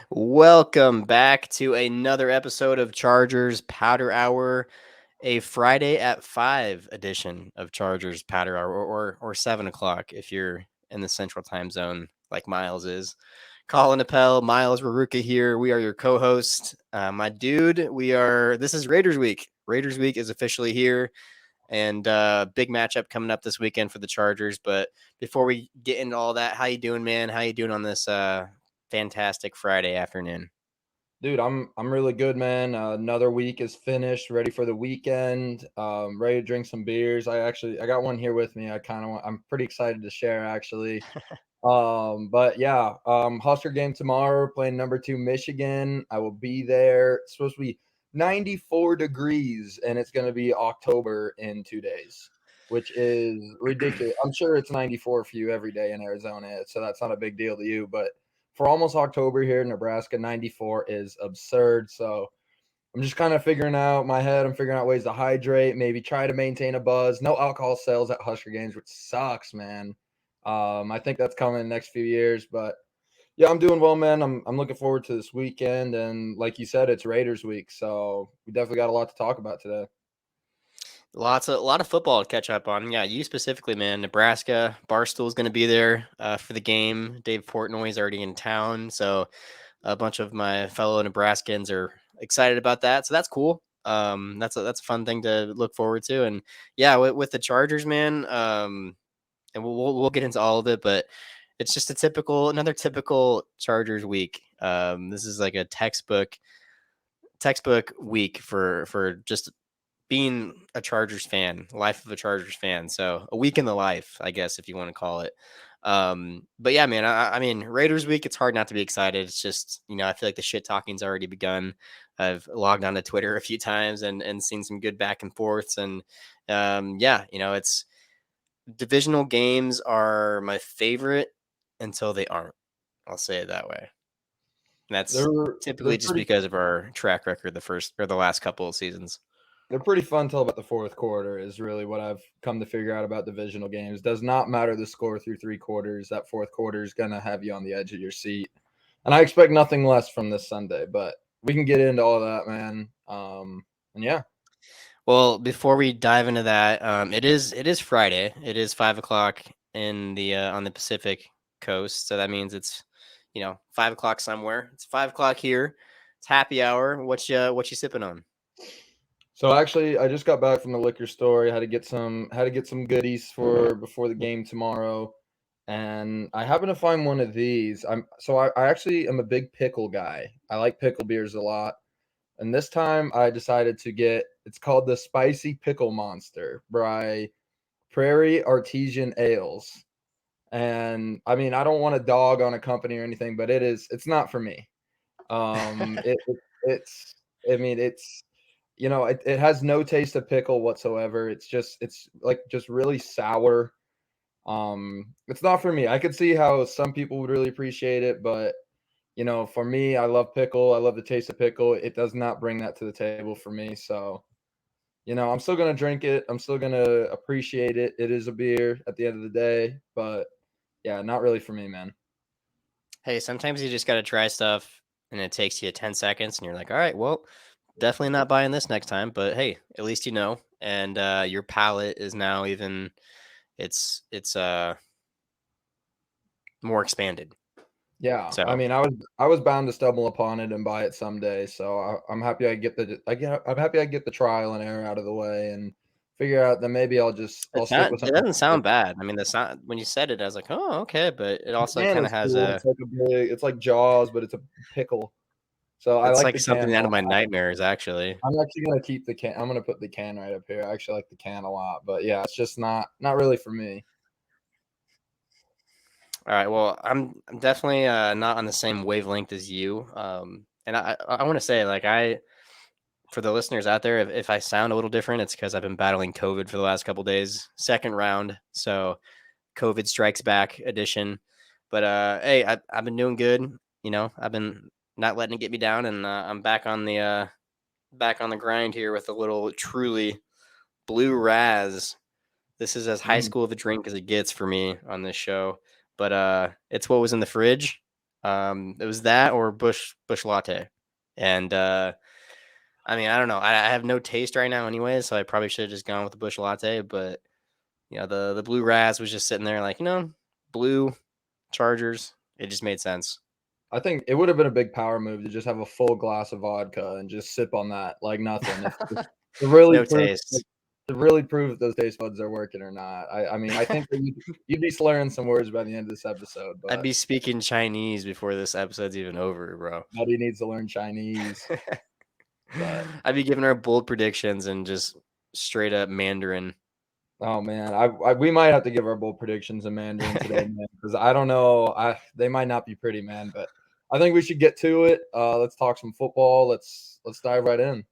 Welcome back to another episode of Chargers Powder Hour, a Friday at 5 edition of Chargers Powder Hour, or 7 o'clock if you're in the central time zone like Miles is. Colin Appel, Miles Raruka here. We are your co-host. My dude, this is Raiders Week. Raiders Week is officially here, and big matchup coming up this weekend for the Chargers. But before we get into all that, how you doing, man? How you doing on this fantastic Friday afternoon? Dude, I'm really good, man. Another week is finished, ready for the weekend. Ready to drink some beers. I got one here with me. I'm pretty excited to share actually. But yeah, Husker game tomorrow, playing number 2 Michigan. I will be there. It's supposed to be 94 degrees, and it's going to be October in 2 days, which is ridiculous. I'm sure it's 94 for you every day in Arizona, so that's not a big deal to you. But for almost October here in Nebraska, 94 is absurd. So I'm just kind of figuring out my head. I'm figuring out ways to hydrate, maybe try to maintain a buzz. No alcohol sales at Husker games, which sucks, man. I think that's coming in the next few years, but yeah, I'm doing well, man. I'm looking forward to this weekend, and like you said, it's Raiders week, so we definitely got a lot to talk about today. A lot of football to catch up on. Yeah, you specifically, man. Nebraska, Barstool's going to be there for the game. Dave Portnoy's already in town, so a bunch of my fellow Nebraskans are excited about that. So that's cool. That's a fun thing to look forward to. And yeah, with the Chargers, man. And we'll get into all of it, but it's just another typical Chargers week. This is like a textbook week for just being a Chargers fan, life of a Chargers fan. So a week in the life, I guess, if you want to call it. But yeah, man, I mean, Raiders week, it's hard not to be excited. It's just, I feel like the shit talking's already begun. I've logged on to Twitter a few times and seen some good back and forths. And yeah, it's divisional games are my favorite until they aren't. I'll say it that way. And that's They're typically just pretty because of our track record the last couple of seasons. they're pretty fun till about the fourth quarter is really what I've come to figure out about divisional games. Does not matter the score through 3 quarters. That fourth quarter is gonna have you on the edge of your seat, and I expect nothing less from this Sunday. But we can get into all that, man. And yeah, Well, before we dive into that, it is Friday. It is 5 o'clock in the on the Pacific coast, so that means it's 5 o'clock somewhere. It's 5 o'clock here. It's happy hour. What you sipping on? so actually, I just got back from the liquor store. I had to get some goodies for before the game tomorrow, and I happened to find one of these. I actually am a big pickle guy. I like pickle beers a lot, and this time I decided to get. It's called the Spicy Pickle Monster by Prairie Artesian Ales, and I mean I don't want to dog on a company or anything, but it's not for me. It's I mean it has no taste of pickle whatsoever. It's like just really sour. It's not for me. I could see how some people would really appreciate it, but for me, I love pickle. I love the taste of pickle. It does not bring that to the table for me. So, I'm still gonna drink it. I'm still gonna appreciate it. It is a beer at the end of the day, but yeah, not really for me, man. Hey, sometimes you just got to try stuff and it takes you 10 seconds and you're like, all right, well, definitely not buying this next time. But hey, at least you know. And your palate is now it's more expanded. Yeah, I So mean, I was bound to stumble upon it and buy it someday, so I'm happy I'm happy I get the trial and error out of the way and figure out that maybe I'll stick with it something. doesn't sound bad. I mean, the sound when you said it, I was like, oh, okay. But it The also can kind of is has cool. a, It's like it's like Jaws, but it's a pickle. So I it's like like the can something a out of my lot. nightmares, actually. I'm actually gonna keep the can. I'm gonna put the can right up here. I actually like the can a lot, but yeah, it's just not really for me. All right. Well, I'm definitely not on the same wavelength as you. And I want to say, like, for the listeners out there, if I sound a little different, it's because I've been battling COVID for the last couple days, second round. So COVID strikes back edition. But hey, I've been doing good. I've been not letting it get me down, and I'm back on the grind here with a little truly blue raz. This is as high Mm. school of a drink as it gets for me on this show. But it's what was in the fridge. It was that or Bush latte, and I mean, I don't know. I have no taste right now, anyway, so I probably should have just gone with the Bush latte. But the blue Raz was just sitting there, like blue Chargers. It just made sense. I think it would have been a big power move to just have a full glass of vodka and just sip on that like nothing. If to really No prove taste. to really prove if those taste buds are working or not. I mean, I think that you'd be slurring some words by the end of this episode, I'd but be speaking Chinese before this episode's even over, bro. Buddy needs to learn Chinese. But I'd be giving our bold predictions and just straight up Mandarin. oh man, we might have to give our bold predictions in Mandarin today, man, because I don't know. They might not be pretty, man, but I think we should get to it. Let's talk some football. Let's dive right in.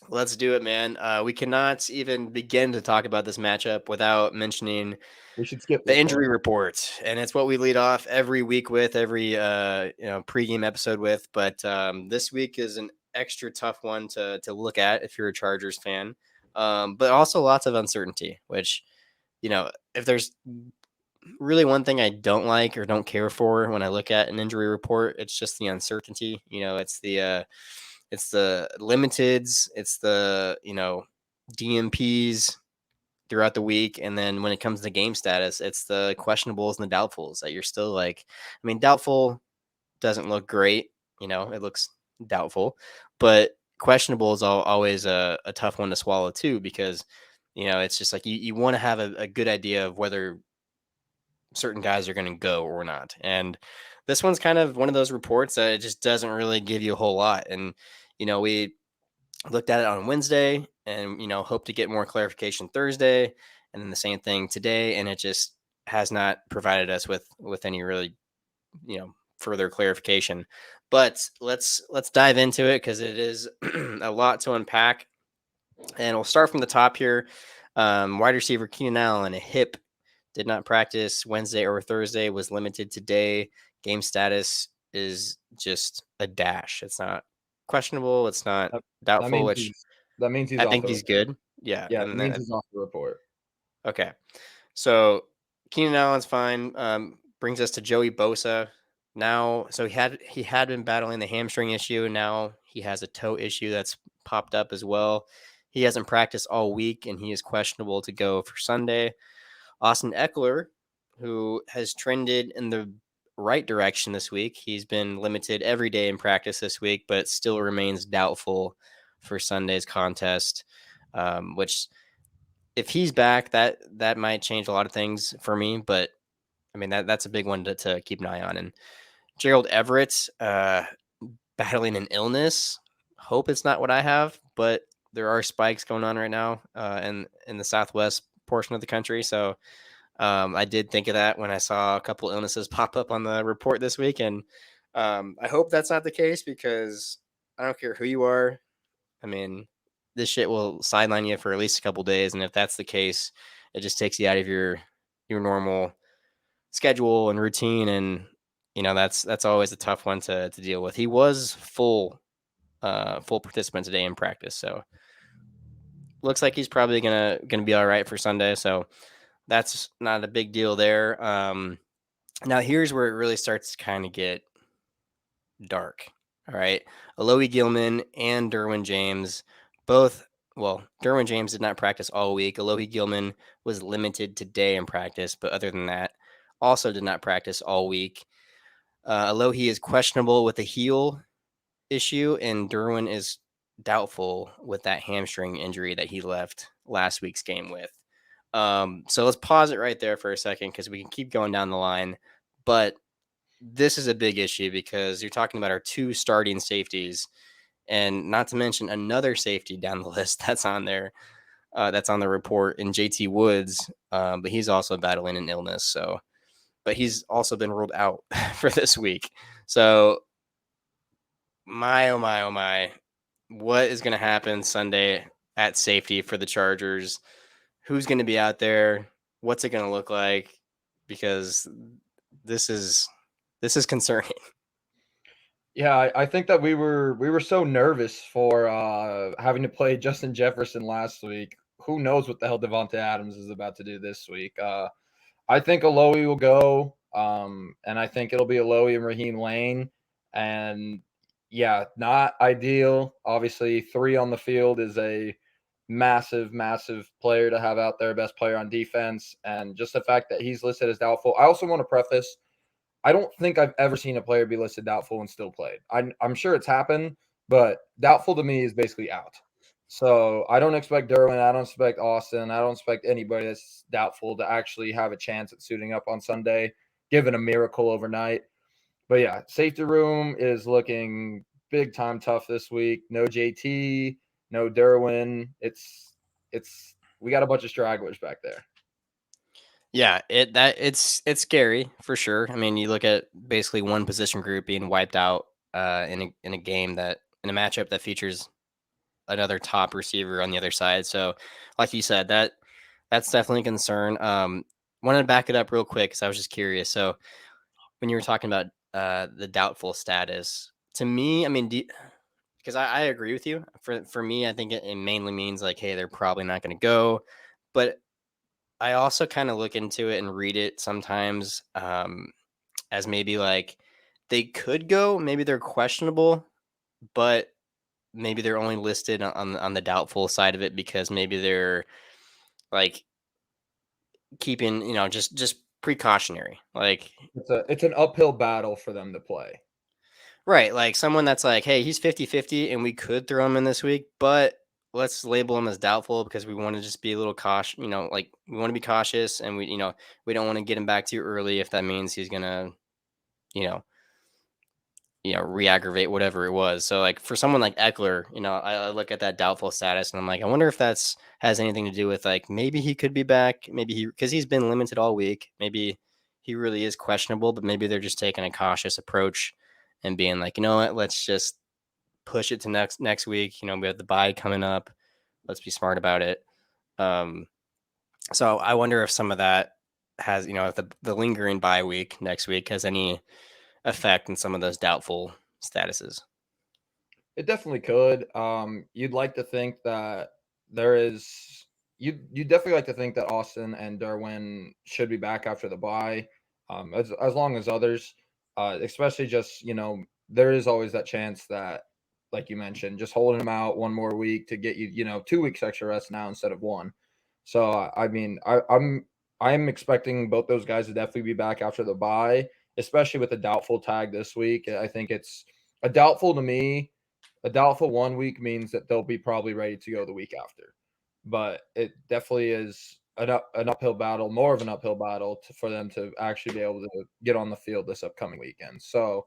Let's do it, man. We cannot even begin to talk about this matchup without mentioning We should skip the this injury part. report, and it's what we lead off every week with, every pregame episode with. But this week is an extra tough one to look at if you're a Chargers fan, but also lots of uncertainty. Which if there's really one thing I don't like or don't care for when I look at an injury report, it's just the uncertainty. It's the limiteds, it's the DMPs throughout the week, and then when it comes to game status, it's the questionables and the doubtfuls that you're still like. I mean, doubtful doesn't look great, it looks doubtful, but questionable is always a tough one to swallow too, because it's just like you want to have a good idea of whether certain guys are going to go or not. And this one's kind of one of those reports that it just doesn't really give you a whole lot. And we looked at it on Wednesday and hope to get more clarification Thursday, and then the same thing today, and it just has not provided us with any really further clarification. But let's dive into it, because it is a lot to unpack, and we'll start from the top here. Wide receiver Keenan Allen, a hip, did not practice Wednesday or Thursday, was limited today. Game status is just a dash. It's not questionable. It's not That, that doubtful, means which he's I off think the he's report. good. Yeah. Yeah, it And means then, he's off the report. okay. So Keenan Allen's fine. Brings us to Joey Bosa. Now, so he had been battling the hamstring issue. Now he has a toe issue that's popped up as well. He hasn't practiced all week, and he is questionable to go for Sunday. Austin Eckler, who has trended in the right direction this week. He's been limited every day in practice this week, but still remains doubtful for Sunday's contest, which if he's back, that might change a lot of things for me. But I mean, that's a big one to keep an eye on. And Gerald Everett, battling an illness. Hope it's not what I have, but there are spikes going on right now in the southwest portion of the country. So I did think of that when I saw a couple illnesses pop up on the report this week, and I hope that's not the case, because I don't care who you are. I mean, this shit will sideline you for at least a couple days, and if that's the case, it just takes you out of your normal schedule and routine, and that's always a tough one to deal with. He was full participant today in practice, so looks like he's probably gonna be all right for Sunday. So that's not a big deal there. Now here's where it really starts to kind of get dark. All right. Alohi Gilman and Derwin James both, well, Derwin James did not practice all week. Alohi Gilman was limited today in practice, but other than that, also did not practice all week. Alohi is questionable with a heel issue, and Derwin is doubtful with that hamstring injury that he left last week's game with. So let's pause it right there for a second, because we can keep going down the line. But this is a big issue, because you're talking about our two starting safeties, and not to mention another safety down the list that's on there, that's on the report, in JT Woods, but he's also battling an illness. So, but he's also been ruled out for this week. So, my oh my oh my, what is going to happen Sunday at safety for the Chargers? Who's going to be out there? What's it going to look like? Because this is concerning. Yeah, I think that we were so nervous for having to play Justin Jefferson last week. Who knows what the hell Devontae Adams is about to do this week? I think Alohi will go. And I think it'll be Alohi and Raheem Lane. And yeah, not ideal. Obviously, 3 on the field is a massive, massive player to have out there, best player on defense. And just the fact that he's listed as doubtful. I also want to preface, I don't think I've ever seen a player be listed doubtful and still played. I'm sure it's happened, but doubtful to me is basically out. So I don't expect Derwin. I don't expect Austin. I don't expect anybody that's doubtful to actually have a chance at suiting up on Sunday, given a miracle overnight. But yeah, safety room is looking big time tough this week. No JT, no Derwin. It's we got a bunch of stragglers back there. Yeah, it's scary for sure. I mean, you look at basically one position group being wiped out in a game that in a matchup that features another top receiver on the other side. So, like you said, that's definitely a concern. Wanted to back it up real quick because I was just curious. So, when you were talking about the doubtful status, to me, I mean, because I agree with you. For me, I think it mainly means like, hey, they're probably not going to go, but I also kind of look into it and read it sometimes as maybe like they could go, maybe they're questionable, but maybe they're only listed on the doubtful side of it because maybe they're like keeping, just precautionary. Like It's an uphill battle for them to play. right, like someone that's like, hey, he's 50-50 and we could throw him in this week, but let's label him as doubtful because we want to just be a little cautious, like we want to be cautious and we don't want to get him back too early if that means he's gonna, you know, re-aggravate whatever it was. So like for someone like Eckler, I look at that doubtful status and I'm like, I wonder if that's has anything to do with like maybe he could be back, maybe because he's been limited all week, maybe he really is questionable, but maybe they're just taking a cautious approach and being like, you know what, let's just push it to next week. We have the bye coming up. Let's be smart about it. Um, so I wonder if some of that has, if the lingering bye week next week has any effect in some of those doubtful statuses. It definitely could. You'd like to think that there is. You definitely like to think that Austin and Derwin should be back after the bye, as long as others, especially just there is always that chance that, like you mentioned, just holding them out one more week to get you 2 weeks extra rest now instead of one. So I mean I'm expecting both those guys to definitely be back after the bye, especially with the doubtful tag this week. I think it's a doubtful to me. A doubtful 1 week means that they'll be probably ready to go the week after. But it definitely is an uphill battle, more of an uphill battle for them to actually be able to get on the field this upcoming weekend. So,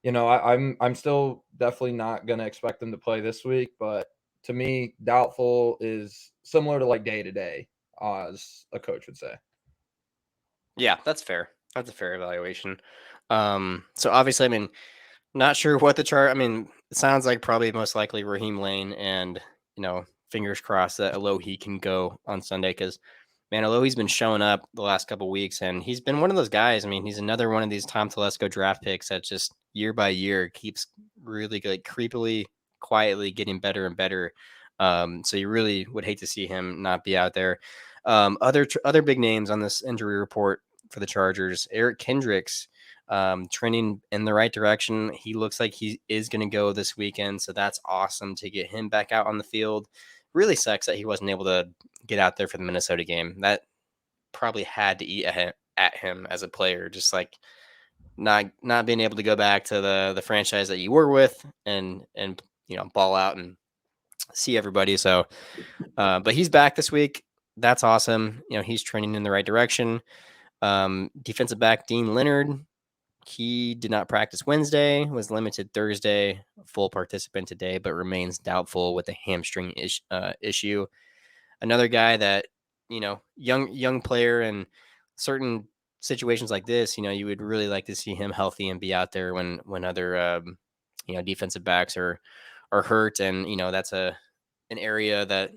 I'm still definitely not going to expect them to play this week, but to me, doubtful is similar to like day to day, as a coach would say. Yeah, that's fair. That's a fair evaluation. So obviously, I mean, not sure what the chart. I mean, it sounds like probably most likely Raheem Lane, and fingers crossed that Alohi can go on Sunday because man, Alohi's been showing up the last couple weeks, and he's been one of those guys. I mean, he's another one of these Tom Telesco draft picks that just year by year keeps really good, creepily, quietly getting better and better. So you really would hate to see him not be out there. Other big names on this injury report for the Chargers: Eric Kendricks, trending in the right direction. He looks like he is going to go this weekend, so that's awesome to get him back out on the field. Really sucks that he wasn't able to get out there for the Minnesota game. That probably had to eat at him as a player, just like not being able to go back to the franchise that you were with and ball out and see everybody. So, but he's back this week. That's awesome. He's trending in the right direction. Defensive back Dean Leonard, he did not practice Wednesday, was limited Thursday, full participant today, but remains doubtful with a hamstring issue. Another guy that, young player in certain situations like this, you would really like to see him healthy and be out there when other defensive backs are hurt, and that's an area that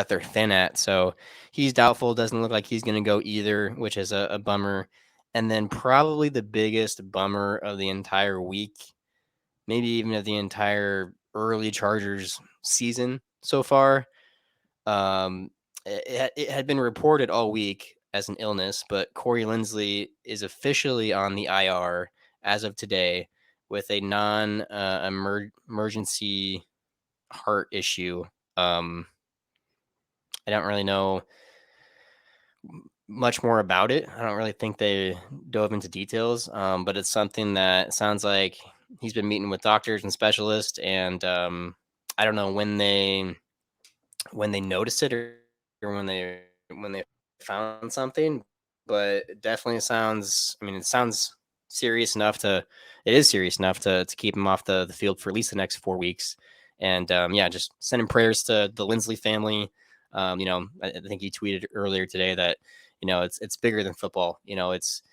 they're thin at. So he's doubtful. Doesn't look like he's going to go either, which is a bummer. And then probably the biggest bummer of the entire week, maybe even of the entire early Chargers season so far. Um, it had been reported all week as an illness, but Corey Linsley is officially on the IR as of today with a non-emergency heart issue. I don't really know much more about it. I don't really think they dove into details, but it's something that sounds like he's been meeting with doctors and specialists, and I don't know when they noticed it or when they found something, but it definitely sounds. I mean, it sounds serious enough to. It is serious enough to keep him off the field for at least the next 4 weeks. And yeah, just sending prayers to the Lindsley family. I think he tweeted earlier today that it's bigger than football. It's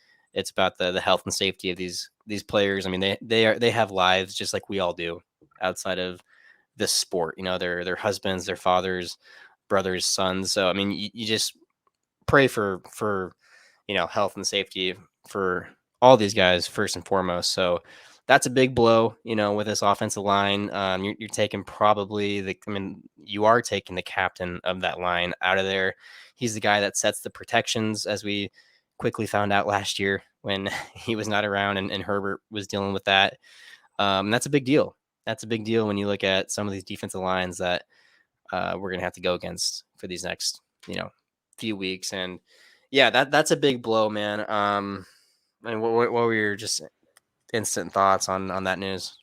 about the health and safety of these players. I mean, they have lives just like we all do outside of this sport. Their husbands, their fathers, brothers, sons. So I mean, you just pray for health and safety for all these guys first and foremost. So that's a big blow, with this offensive line. You're taking you are taking the captain of that line out of there. He's the guy that sets the protections, as we quickly found out last year when he was not around and Herbert was dealing with that. That's a big deal. That's a big deal when you look at some of these defensive lines that we're gonna have to go against for these next, few weeks. And yeah, that's a big blow, man. And what were your just instant thoughts on that news?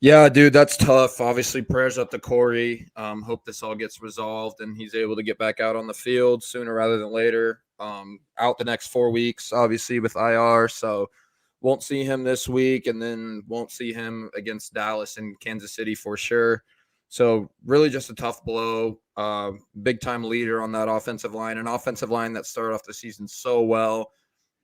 Yeah, dude, that's tough. Obviously, prayers up to Corey. Hope this all gets resolved and he's able to get back out on the field sooner rather than later. Out the next 4 weeks, obviously, with IR. So won't see him this week and then won't see him against Dallas and Kansas City for sure. So really just a tough blow. Big time leader on that offensive line, an offensive line that started off the season so well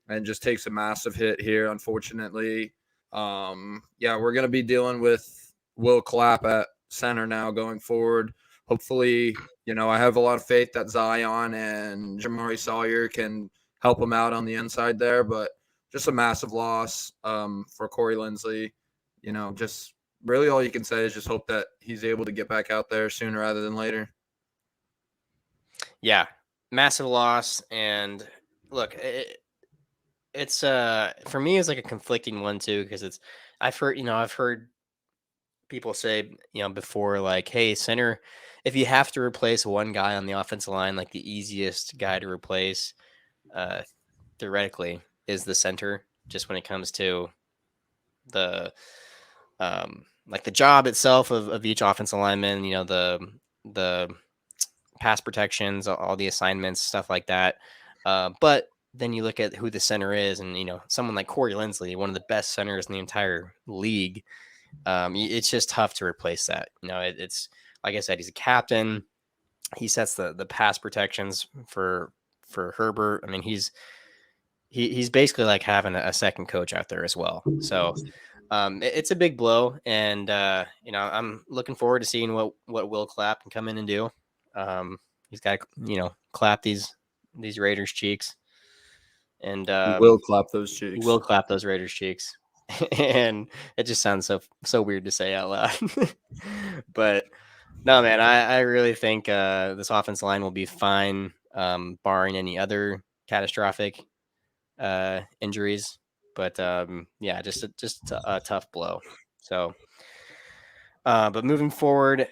and just takes a massive hit here, unfortunately. Yeah, we're going to be dealing with Will Clapp at center now going forward. Hopefully, I have a lot of faith that Zion and Jamari Sawyer can help him out on the inside there, but just a massive loss for Corey Linsley. Just really all you can say is just hope that he's able to get back out there sooner rather than later. Yeah, massive loss. And look, it's for me it's like a conflicting one too, because I've heard people say before, like, hey, center, if you have to replace one guy on the offensive line, like the easiest guy to replace uh theoretically is the center, just when it comes to the like the job itself of each offensive lineman, the pass protections, all the assignments, stuff like that. But then you look at who the center is, and someone like Corey Linsley, one of the best centers in the entire league. It's just tough to replace that. It's like I said, he's a captain. He sets the pass protections for Herbert. I mean, he's basically like having a second coach out there as well. So it's a big blow, and I'm looking forward to seeing what Will Clapp can come in and do. He's got to clap these Raiders cheeks, and He will clap those he cheeks. will clap those Raiders cheeks. And it just sounds so weird to say out loud. But no, man, I really think this offensive line will be fine, barring any other catastrophic injuries. But yeah, just a tough blow. So, but moving forward,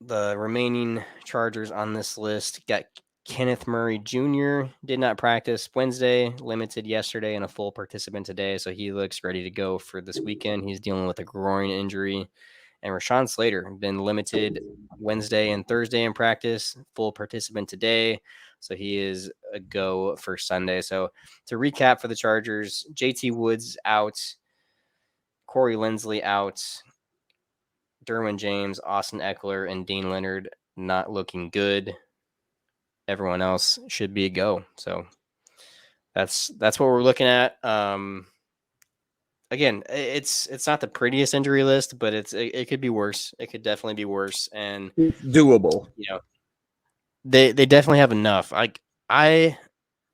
the remaining Chargers on this list got Kenneth Murray Jr. did not practice Wednesday, limited yesterday, and a full participant today. So he looks ready to go for this weekend. He's dealing with a groin injury. And Rashawn Slater been limited Wednesday and Thursday in practice, full participant today. So he is a go for Sunday. So to recap for the Chargers, JT Woods out, Corey Linsley out, Derwin James, Austin Eckler, and Dean Leonard not looking good. Everyone else should be a go. So that's what we're looking at. Again, it's not the prettiest injury list, but it could be worse. It could definitely be worse. And It's doable. they definitely have enough. I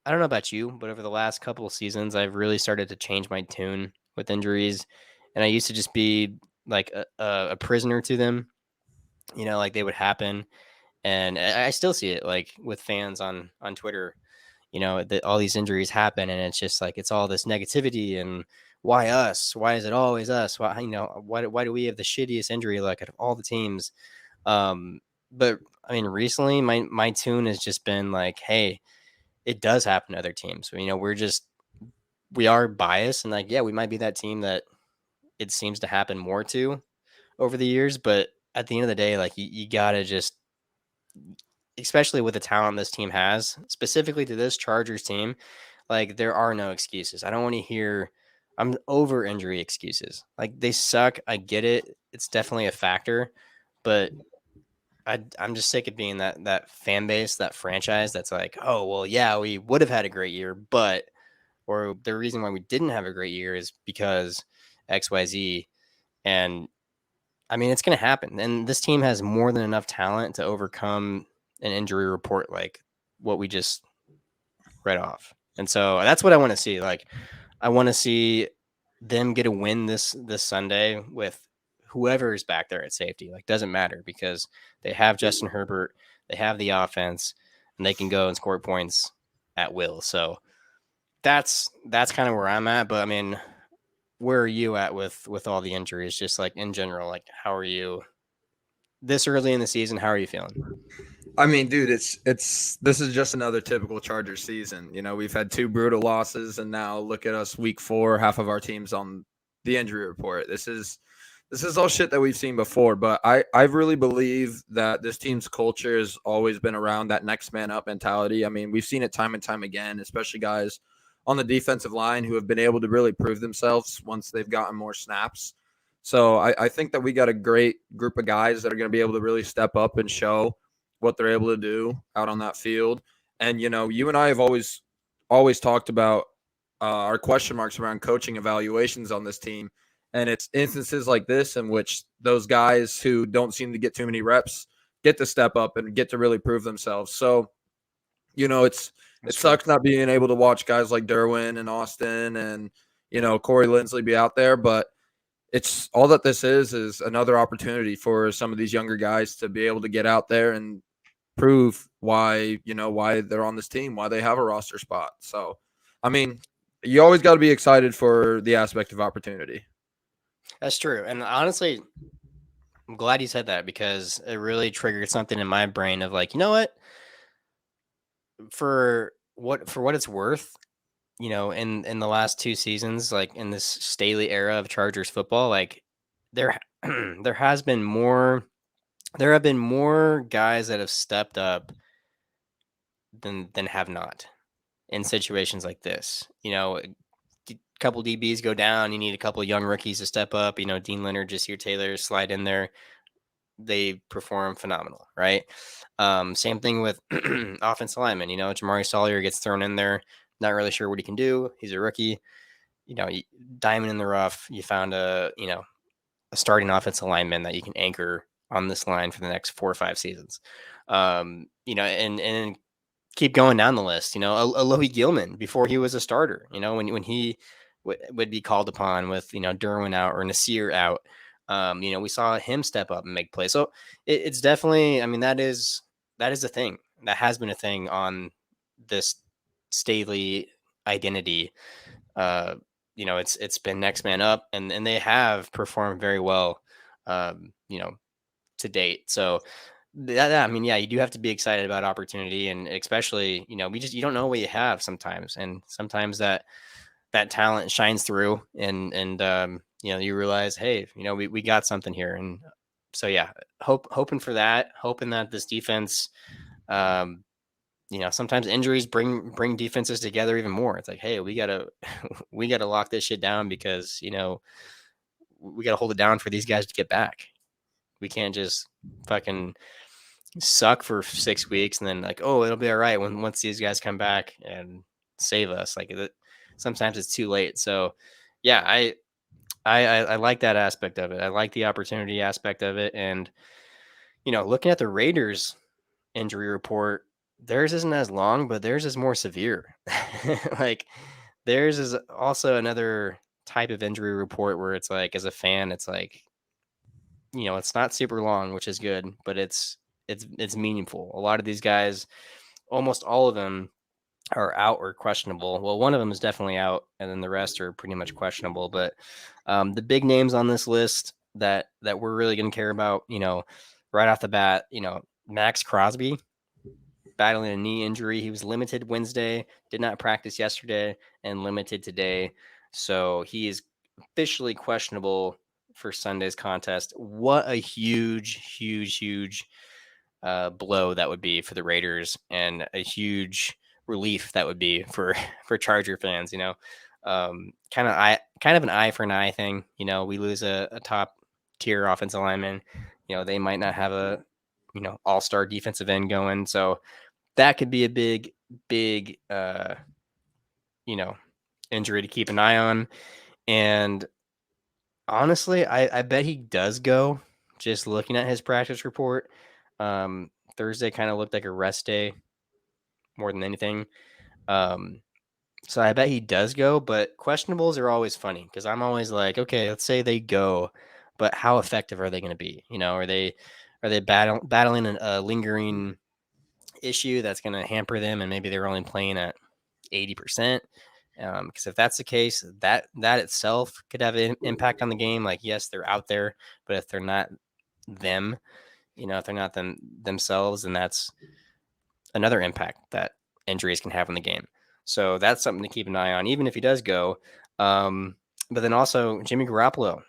don't know about you, but over the last couple of seasons, I've really started to change my tune with injuries, and I used to just be like a prisoner to them. Like they would happen, and I still see it like with fans on Twitter. all these injuries happen, and it's just like it's all this negativity and why us? Why is it always us? Why do we have the shittiest injury luck out of all the teams? But I mean, recently my tune has just been like, hey, it does happen to other teams. We are biased, and like, yeah, we might be that team that it seems to happen more to over the years. But at the end of the day, like you gotta just, especially with the talent this team has, specifically to this Chargers team, like there are no excuses. I don't want to hear I'm over injury excuses. Like they suck. I get it. It's definitely a factor, but I'm just sick of being that fan base, that franchise that's like, oh well, yeah, we would have had a great year, but or the reason why we didn't have a great year is because XYZ. And I mean, it's going to happen. And this team has more than enough talent to overcome an injury report like what we just read off. And so that's what I want to see. Like, I want to see them get a win this Sunday with whoever is back there at safety. Like, doesn't matter because they have Justin Herbert, they have the offense, and they can go and score points at will. So that's kind of where I'm at. But I mean, where are you at with all the injuries? Just like in general, like how are you this early in the season? How are you feeling? I mean, dude, it's this is just another typical Chargers season. We've had two brutal losses, and now look at us, week 4, half of our team's on the injury report. This is all shit that we've seen before. But I really believe that this team's culture has always been around that next man up mentality. I mean, we've seen it time and time again, especially guys on the defensive line who have been able to really prove themselves once they've gotten more snaps. So I think that we got a great group of guys that are going to be able to really step up and show what they're able to do out on that field. And you and I have always talked about our question marks around coaching evaluations on this team, and it's instances like this in which those guys who don't seem to get too many reps get to step up and get to really prove themselves. So it sucks not being able to watch guys like Derwin and Austin and Corey Linsley be out there, but it's all that this is another opportunity for some of these younger guys to be able to get out there and prove why they're on this team, why they have a roster spot. So, I mean, you always got to be excited for the aspect of opportunity. That's true. And honestly, I'm glad you said that because it really triggered something in my brain of like, you know what? For what it's worth, in the last 2 seasons, like in this Staley era of Chargers football, like there there has been more there have been more guys that have stepped up than have not in situations like this. A couple DBs go down, you need a couple of young rookies to step up. Dean Leonard, Jasir Taylor slide in there. They perform phenomenal, right? Same thing with offensive linemen. Jamari Sawyer gets thrown in there. Not really sure what he can do. He's a rookie. Diamond in the rough. You found a starting offensive lineman that you can anchor on this line for the next 4 or 5 seasons. And keep going down the list. Alohi Gilman before he was a starter. When he would be called upon with Derwin out or Nasir out. We saw him step up and make plays. So it's definitely. I mean, that is a thing. That has been a thing on this Staley identity. It's been next man up, and they have performed very well. To date. So I mean, yeah, you do have to be excited about opportunity, and especially, you don't know what you have sometimes, and sometimes that talent shines through, and you realize, hey, we got something here, and so yeah, hoping for that, hoping that this defense, sometimes injuries bring defenses together even more. It's like, hey, we gotta we gotta lock this shit down because we gotta hold it down for these guys to get back. We can't just fucking suck for 6 weeks and then like, oh, it'll be all right once these guys come back and save us. Like sometimes it's too late. So yeah, I like that aspect of it. I like the opportunity aspect of it. And looking at the Raiders injury report, theirs isn't as long, but theirs is more severe. Like theirs is also another type of injury report where it's like, as a fan, it's like, it's not super long, which is good, but it's meaningful. A lot of these guys, almost all of them, are out or questionable. Well, one of them is definitely out, and then the rest are pretty much questionable. But the big names on this list that we're really going to care about, right off the bat, Max Crosby battling a knee injury. He was limited Wednesday, did not practice yesterday, and limited today. So he is officially questionable for Sunday's contest. What a huge blow that would be for the Raiders, and a huge relief that would be for for Charger fans. Kind of an eye for an eye thing. We lose a top tier offensive lineman. They might not have a all-star defensive end going, so that could be a big injury to keep an eye on. And honestly, I bet he does go. Just looking at his practice report, Thursday kind of looked like a rest day more than anything. So I bet he does go, but questionables are always funny because I'm always like, okay, let's say they go, but how effective are they going to be? Are they battling a lingering issue that's going to hamper them, and maybe they're only playing at 80%? Because if that's the case, that itself could have an impact on the game. Like, yes, they're out there, but if they're not them, if they're not themselves, then that's another impact that injuries can have on the game. So that's something to keep an eye on, even if he does go. But then also Jimmy Garoppolo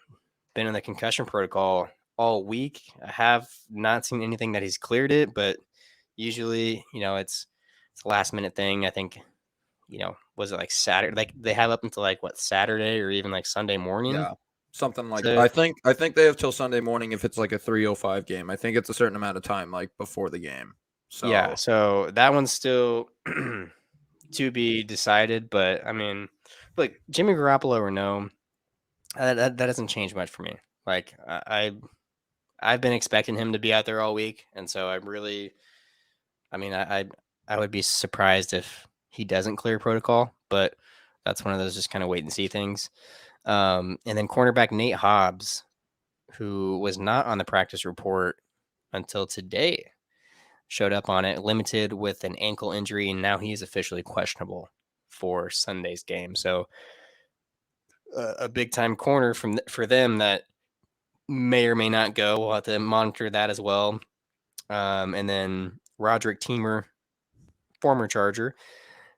been in the concussion protocol all week. I have not seen anything that he's cleared it, but usually, it's a last minute thing. I think, was it like Saturday? Like they have up until like what, Saturday or even like Sunday morning. Yeah, something like So I think they have till Sunday morning if it's like a 3:05 game. I think it's a certain amount of time like before the game. yeah, So so that one's still to be decided. But I mean, look, Jimmy Garoppolo or no, that doesn't change much for me. Like I've been expecting him to be out there all week, and so I mean, I would be surprised if he doesn't clear protocol, but that's one of those just kind of wait and see things. And then cornerback Nate Hobbs, who was not on the practice report until today, showed up on it, limited with an ankle injury, and now he is officially questionable for Sunday's game. So a big time corner for them that may or may not go. We'll have to monitor that as well. And then Roderick Teamer, former Charger,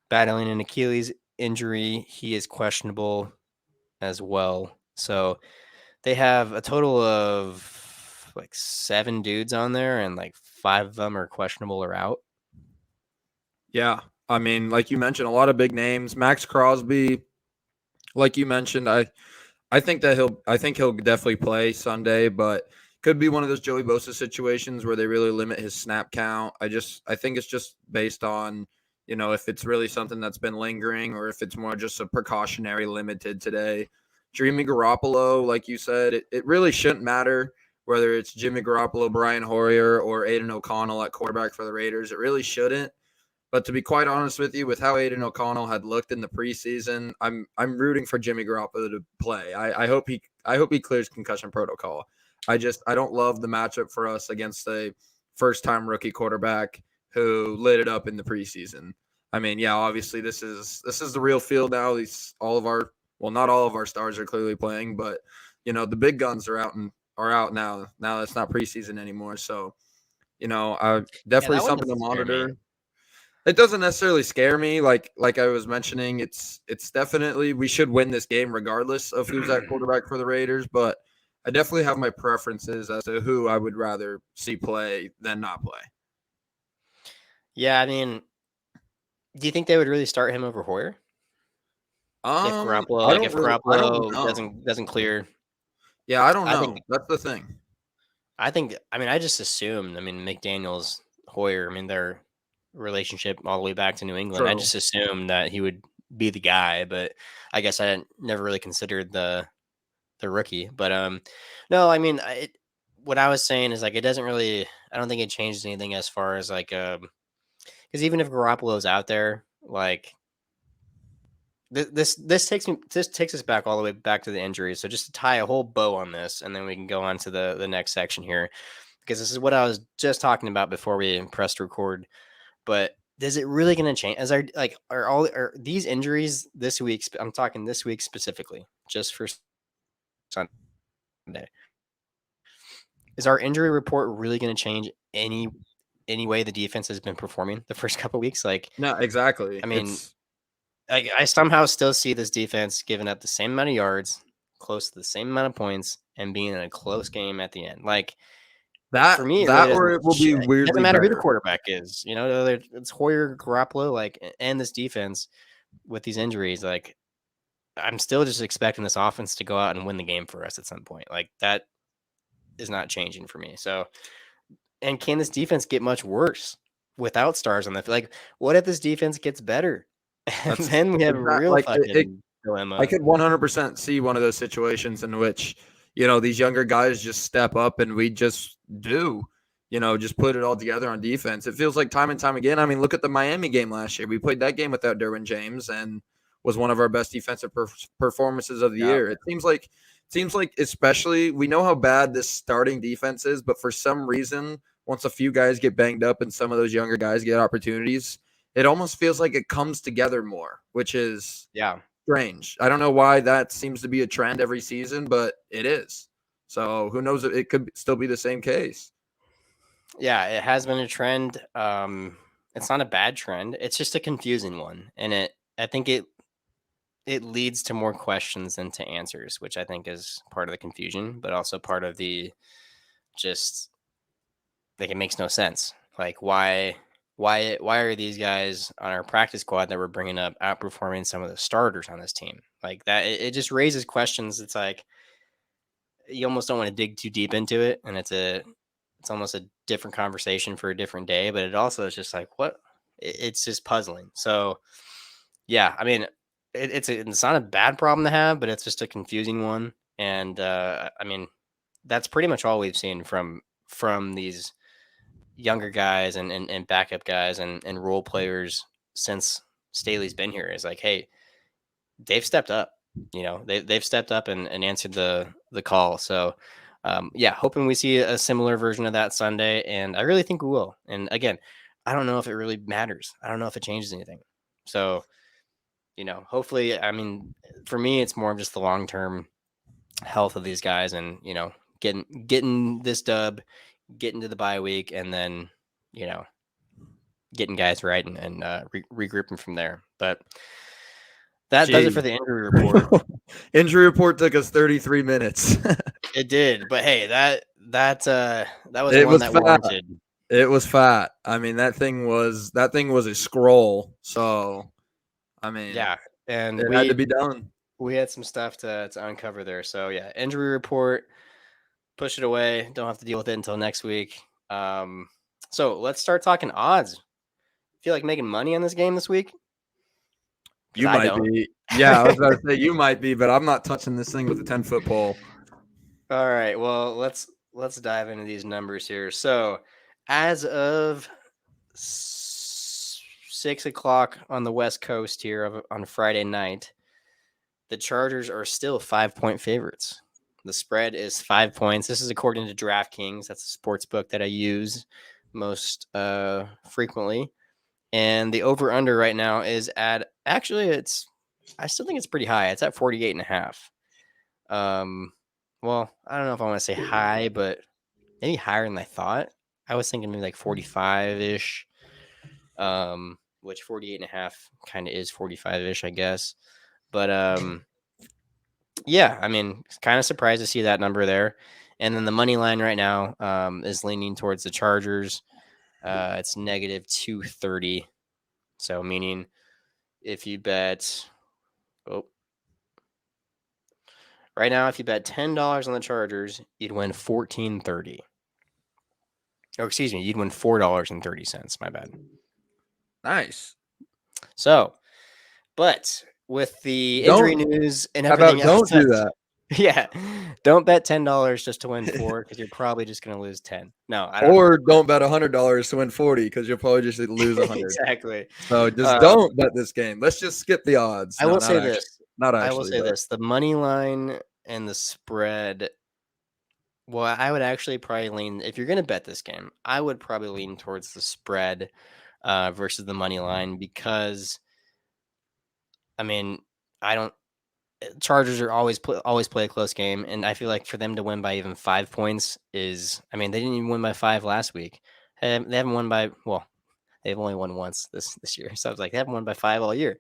battling an Achilles injury. He is questionable as well. So they have a total of like 7 dudes on there, and like 5 of them are questionable or out. yeah, I mean, like you mentioned, a lot of big names. Max Crosby, like you mentioned, I think he'll definitely play Sunday, but could be one of those Joey Bosa situations where they really limit his snap count. I think it's just based on, if it's really something that's been lingering or if it's more just a precautionary limited today. Jimmy Garoppolo, like you said, it really shouldn't matter whether it's Jimmy Garoppolo, Brian Hoyer, or Aiden O'Connell at quarterback for the Raiders. It really shouldn't. But to be quite honest with you, with how Aiden O'Connell had looked in the preseason, I'm rooting for Jimmy Garoppolo to play. I hope he clears concussion protocol. I don't love the matchup for us against a first time rookie quarterback who lit it up in the preseason. I mean, yeah, obviously this is the real field now. Not all of our stars are clearly playing, but the big guns are out now. Now it's not preseason anymore, so Yeah, definitely that one something to doesn't scare me. monitor. It doesn't necessarily scare me, like I was mentioning. It's definitely we should win this game regardless of who's at quarterback for the Raiders. But I definitely have my preferences as to who I would rather see play than not play. Yeah, I mean, do you think they would really start him over Hoyer if I don't Garoppolo know. doesn't clear? Yeah, I don't I think know. That's the thing. I mean, I just assumed. I mean, McDaniel's Hoyer. I mean, their relationship all the way back to New England. I True. just assumed that he would be the guy, but I guess never really considered the rookie. But no, I mean, what I was saying is like it doesn't really. I don't think it changes anything as far as like because even if Garoppolo's out there, like this takes us back all the way back to the injuries. So just to tie a whole bow on this, and then we can go on to the next section here, because this is what I was just talking about before we pressed record. But is it really going to change? Are these injuries this week? I'm talking this week specifically, just for Sunday. Is our injury report really going to change any way the defense has been performing the first couple weeks? Like, No, exactly. I mean, I somehow still see this defense giving up the same amount of yards, close to the same amount of points, and being in a close game at the end. Like, for me, it really or doesn't. it will be It doesn't weirdly matter who the better. quarterback is. You know, whether it's Hoyer, Garoppolo, like, and this defense with these injuries. Like, I'm still just expecting this offense to go out and win the game for us at some point. Like, that is not changing for me. So, and can this defense get much worse without stars on the field? Like, what if this defense gets better? And That's then we have a exact real like it fucking I dilemma. could 100% see one of those situations in which, these younger guys just step up and we just just put it all together on defense. It feels like time and time again. I mean, look at the Miami game last year. We played that game without Derwin James and was one of our best defensive performances of the Yeah. year. It seems like especially we know how bad this starting defense is, but for some reason, once a few guys get banged up and some of those younger guys get opportunities, it almost feels like it comes together more, which is Yeah. strange. I don't know why that seems to be a trend every season, but it is. So who knows if it could still be the same case. Yeah, it has been a trend. It's not a bad trend. It's just a confusing one. And I think it leads to more questions than to answers, which I think is part of the confusion, but also part of the just like it makes no sense. Like why are these guys on our practice squad that we're bringing up outperforming some of the starters on this team? Like that, it just raises questions. It's like you almost don't want to dig too deep into it, and it's almost a different conversation for a different day. But it also is just like what it's just puzzling. So yeah, I mean, it's not a bad problem to have, but it's just a confusing one. And I mean, that's pretty much all we've seen from these younger guys and backup guys and role players since Staley's been here. Is like, hey, they've stepped up. You know, they've stepped up and answered the call. So yeah, hoping we see a similar version of that Sunday, and I really think we will. And again, I don't know if it really matters. I don't know if it changes anything. So hopefully, I mean, for me, it's more of just the long term health of these guys, and getting this dub, getting to the bye week, and then you know getting guys right and regrouping from there. But that does it for Gee. the injury report. Injury report took us 33 minutes. It did, but hey, that was It one was that fat. warranted. It was fat. I mean, that thing was a scroll. So, I mean, Yeah, and it had to be done. we had some stuff to uncover there. So yeah, injury report, push it away. Don't have to deal with it until next week. So let's start talking odds. Feel like making money on this game this week? Because You I might don't. be. Yeah, I was about to say you might be, but I'm not touching this thing with a 10-foot pole. All right. Well, let's dive into these numbers here. So, as of 6 o'clock on the West Coast here on Friday night, the Chargers are still 5-point favorites. The spread is 5 points. This is according to DraftKings. That's a sports book that I use most frequently. And the over under right now is at I still think it's pretty high. It's at 48.5. Well, I don't know if I want to say high, but maybe higher than I thought. I was thinking maybe like 45-ish. Which 48.5 kind of is 45-ish, I guess. But yeah, I mean, kind of surprised to see that number there. And then the money line right now is leaning towards the Chargers. It's negative 230. So meaning if you bet, oh, right now, if you bet $10 on the Chargers, you'd win $14.30. Or excuse me, you'd win $4.30. My bad. Nice. So, but with the injury news and How about everything else, don't do that? yeah, don't bet $10 just to win 4 because you're probably just going to lose 10. No, I don't know. Or don't bet $100 to win 40 because you'll probably just lose 100. Exactly. So just don't bet this game. Let's just skip the odds. I No, will not say actually. this. Not I will actually, say but this. The money line and the spread. Well, I would actually probably lean, if you're going to bet this game, I would probably lean towards the spread. versus the money line because, I mean, I don't. Chargers are always play a close game, and I feel like for them to win by even 5 points is, I mean, they didn't even win by 5 last week. They haven't won by, well, they've only won once this year, so I was like, they haven't won by 5 all year.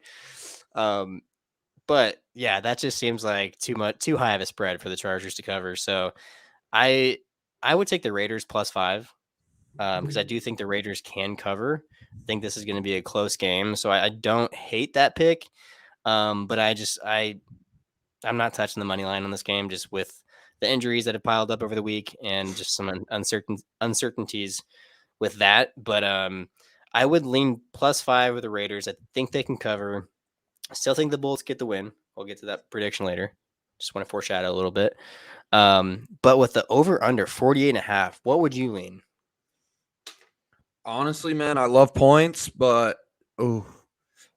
But yeah, that just seems like too high of a spread for the Chargers to cover. So I I would take the Raiders +5 because I do think the Raiders can cover. I think this is going to be a close game, so I don't hate that pick. But I'm not touching the money line on this game, just with the injuries that have piled up over the week and just some uncertainties with that. But I would lean +5 with the Raiders. I think they can cover. I still think the Bulls get the win. We'll get to that prediction later. Just want to foreshadow a little bit. But with the over under 48.5, what would you lean? Honestly, man, I love points, but oh,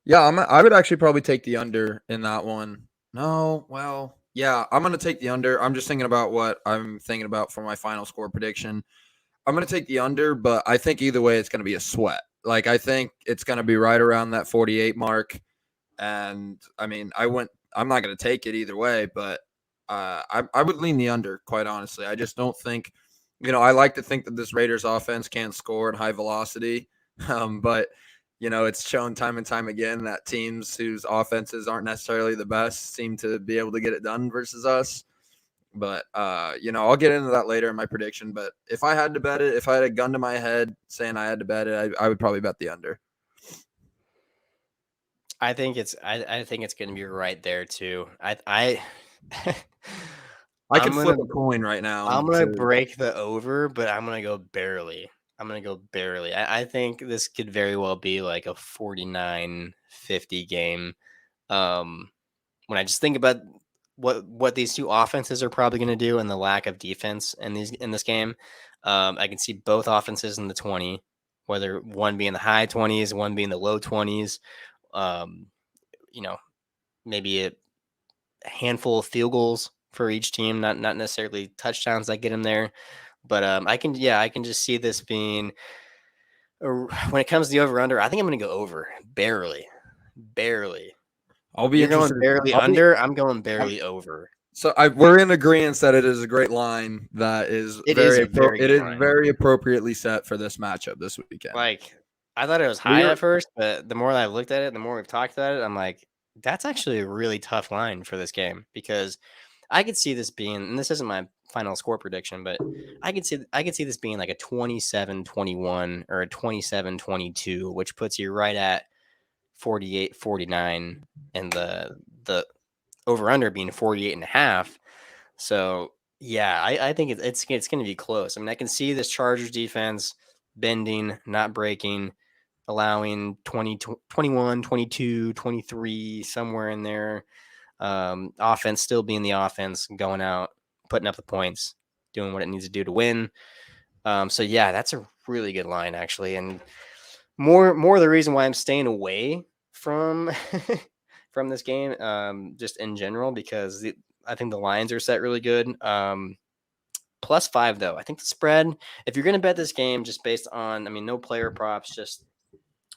yeah, I would actually probably take the under in that one. No, well, yeah, I'm gonna take the under. I'm just thinking about what I'm thinking about for my final score prediction. I'm gonna take the under, but I think either way it's gonna be a sweat. Like I think it's gonna be right around that 48 mark. And I mean, I'm not gonna take it either way, but I would lean the under, quite honestly. I just don't think, I like to think that this Raiders offense can't score at high velocity, but it's shown time and time again that teams whose offenses aren't necessarily the best seem to be able to get it done versus us. But I'll get into that later in my prediction. But if I had to bet it, if I had a gun to my head saying I had to bet it, I would probably bet the under. I think it's going to be right there too. I I I'm could flip gonna a coin right now I'm gonna to. break the over, but I'm gonna go barely. I'm gonna go barely. I think this could very well be like a 49-50 game. Um, when I just think about what these two offenses are probably going to do and the lack of defense in this game, I can see both offenses in the 20, whether one being the high 20s, one being the low 20s. Um, you know, maybe a handful of field goals for each team, not necessarily touchdowns that get them there. But I can just see this being when it comes to the over under. I think I'm going to go over barely, barely. I'll be You're going interested. barely I'll be. under. I'm going I'm, barely over. we're in agreement that it is a great line that is It is a very it good is line. very appropriately set for this matchup this weekend. Like, I thought it was We high are at first, but the more that I've looked at it, the more we've talked about it, I'm like, that's actually a really tough line for this game because I could see this being, and this isn't my final score prediction, but I could see this being like a 27-21 or a 27-22, which puts you right at 48-49, and the over under being 48 and a half. So yeah, I think it's going to be close. I mean, I can see this Chargers defense bending, not breaking, allowing 20, 21, 22, 23, somewhere in there. Offense still being the offense, going out, putting up the points, doing what it needs to do to win. So yeah, that's a really good line actually, and more the reason why I'm staying away from from this game, just in general, because I think the lines are set really good. +5 though. I think the spread, if you're going to bet this game just based on, I mean, no player props, just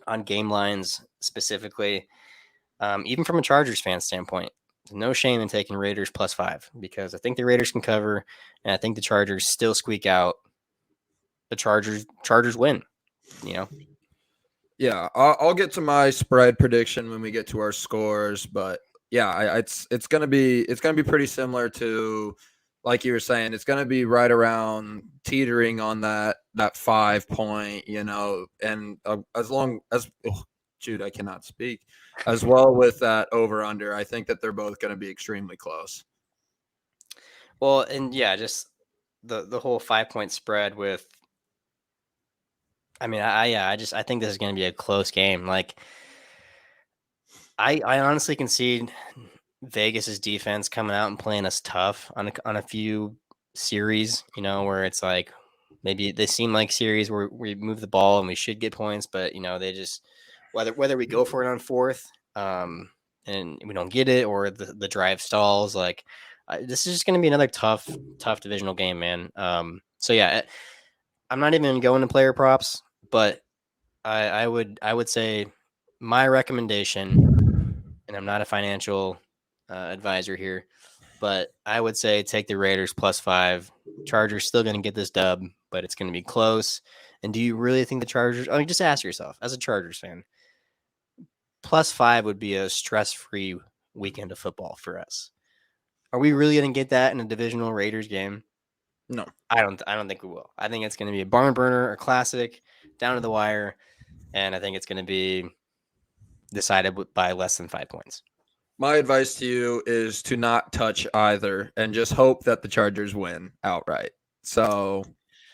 on game lines specifically, even from a Chargers fan standpoint, no shame in taking Raiders +5 because I think the Raiders can cover, and I think the Chargers still squeak out. The Chargers win. You know, Yeah, I'll get to my spread prediction when we get to our scores, but yeah, it's gonna be pretty similar to, like you were saying, it's gonna be right around teetering on that 5 point, and as long as shoot, I cannot speak, as well with that over under. I think that they're both gonna be extremely close. well, and yeah, just the whole 5 point spread with. I mean, I think this is going to be a close game. Like, I honestly can see Vegas's defense coming out and playing us tough on a few series, where it's like maybe they seem like series where we move the ball and we should get points, but they just whether we go for it on fourth, and we don't get it, or the drive stalls. Like, this is just going to be another tough divisional game, man. So yeah, I'm not even going to player props, but I would say my recommendation, and I'm not a financial advisor here, but I would say take the Raiders +5. Chargers still going to get this dub, but it's going to be close. And do you really think the Chargers? I mean, just ask yourself, as a Chargers fan, +5 would be a stress-free weekend of football for us. Are we really going to get that in a divisional Raiders game? No. I don't think we will. I think it's going to be a barn burner, a classic, down to the wire, and I think it's going to be decided by less than 5 points. My advice to you is to not touch either and just hope that the Chargers win outright. So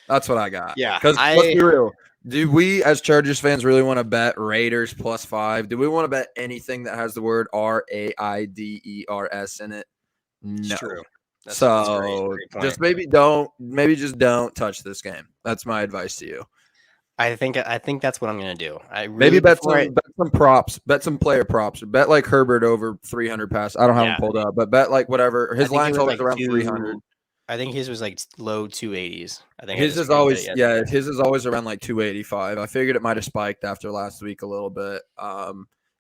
that's what I got. Yeah, Because let's be real. Do we, as Chargers fans, really want to bet Raiders +5? Do we want to bet anything that has the word Raiders in it? No. true. That's So great point. just maybe just don't touch this game. That's my advice to you. I think that's what I'm gonna do. I really, Maybe bet some props, bet some player props, or bet like Herbert over 300 pass. I don't have him pulled up, but bet like whatever. His line's always around 300. I think his was like low 280s. I think his is always his is always around like 285. I figured it might have spiked after last week a little bit.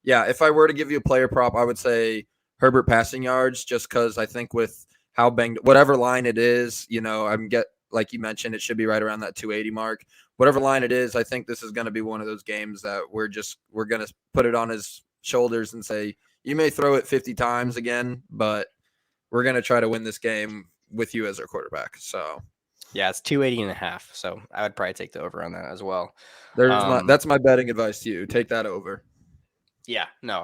If I were to give you a player prop, I would say Herbert passing yards, just because I think with how banged whatever line it is, like you mentioned, it should be right around that 280 mark. Whatever line it is, I think this is going to be one of those games that we're going to put it on his shoulders and say, you may throw it 50 times again, but we're going to try to win this game with you as our quarterback. So yeah, it's 280.5. So I would probably take the over on that as well. That's my betting advice to you. Take that over. Yeah, no,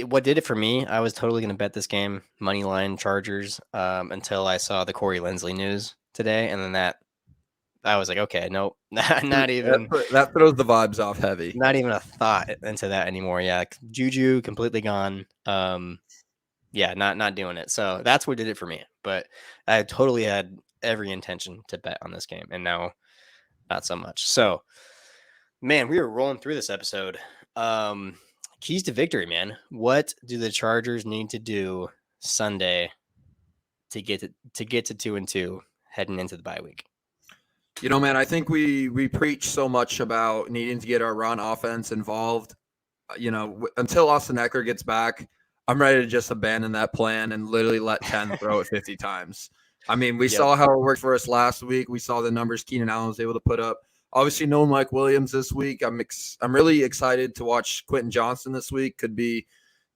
what did it for me? I was totally going to bet this game money line Chargers until I saw the Corey Lindsley news today, and then I was like, okay, nope, not even. That throws the vibes off heavy. Not even a thought into that anymore. Yeah, Juju completely gone. Yeah, not doing it. So that's what did it for me. But I totally had every intention to bet on this game, and now not so much. So, man, we were rolling through this episode. Keys to victory, man. What do the Chargers need to do Sunday to get to 2-2 heading into the bye week? Man, I think we preach so much about needing to get our run offense involved. Until Austin Eckler gets back, I'm ready to just abandon that plan and literally let 10 throw it 50 times. I mean, we saw how it worked for us last week. We saw the numbers Keenan Allen was able to put up. Obviously, no Mike Williams this week. I'm really excited to watch Quentin Johnson this week. Could be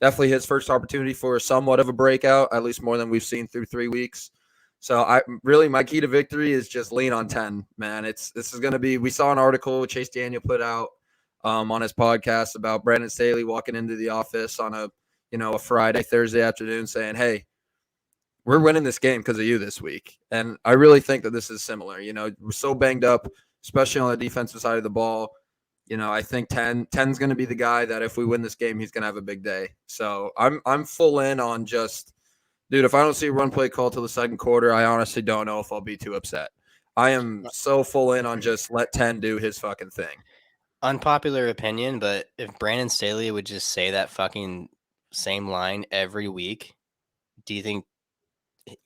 definitely his first opportunity for somewhat of a breakout, at least more than we've seen through 3 weeks. So my key to victory is just lean on 10, man. This is going to be, we saw an article Chase Daniel put out on his podcast about Brandon Staley walking into the office on a Friday, Thursday afternoon saying, hey, we're winning this game because of you this week. And I really think that this is similar. We're so banged up, especially on the defensive side of the ball. I think 10's going to be the guy that if we win this game, he's going to have a big day. So I'm full in on just, dude, if I don't see a run play call till the second quarter, I honestly don't know if I'll be too upset. I am so full in on just let 10 do his fucking thing. Unpopular opinion, but if Brandon Staley would just say that fucking same line every week, do you think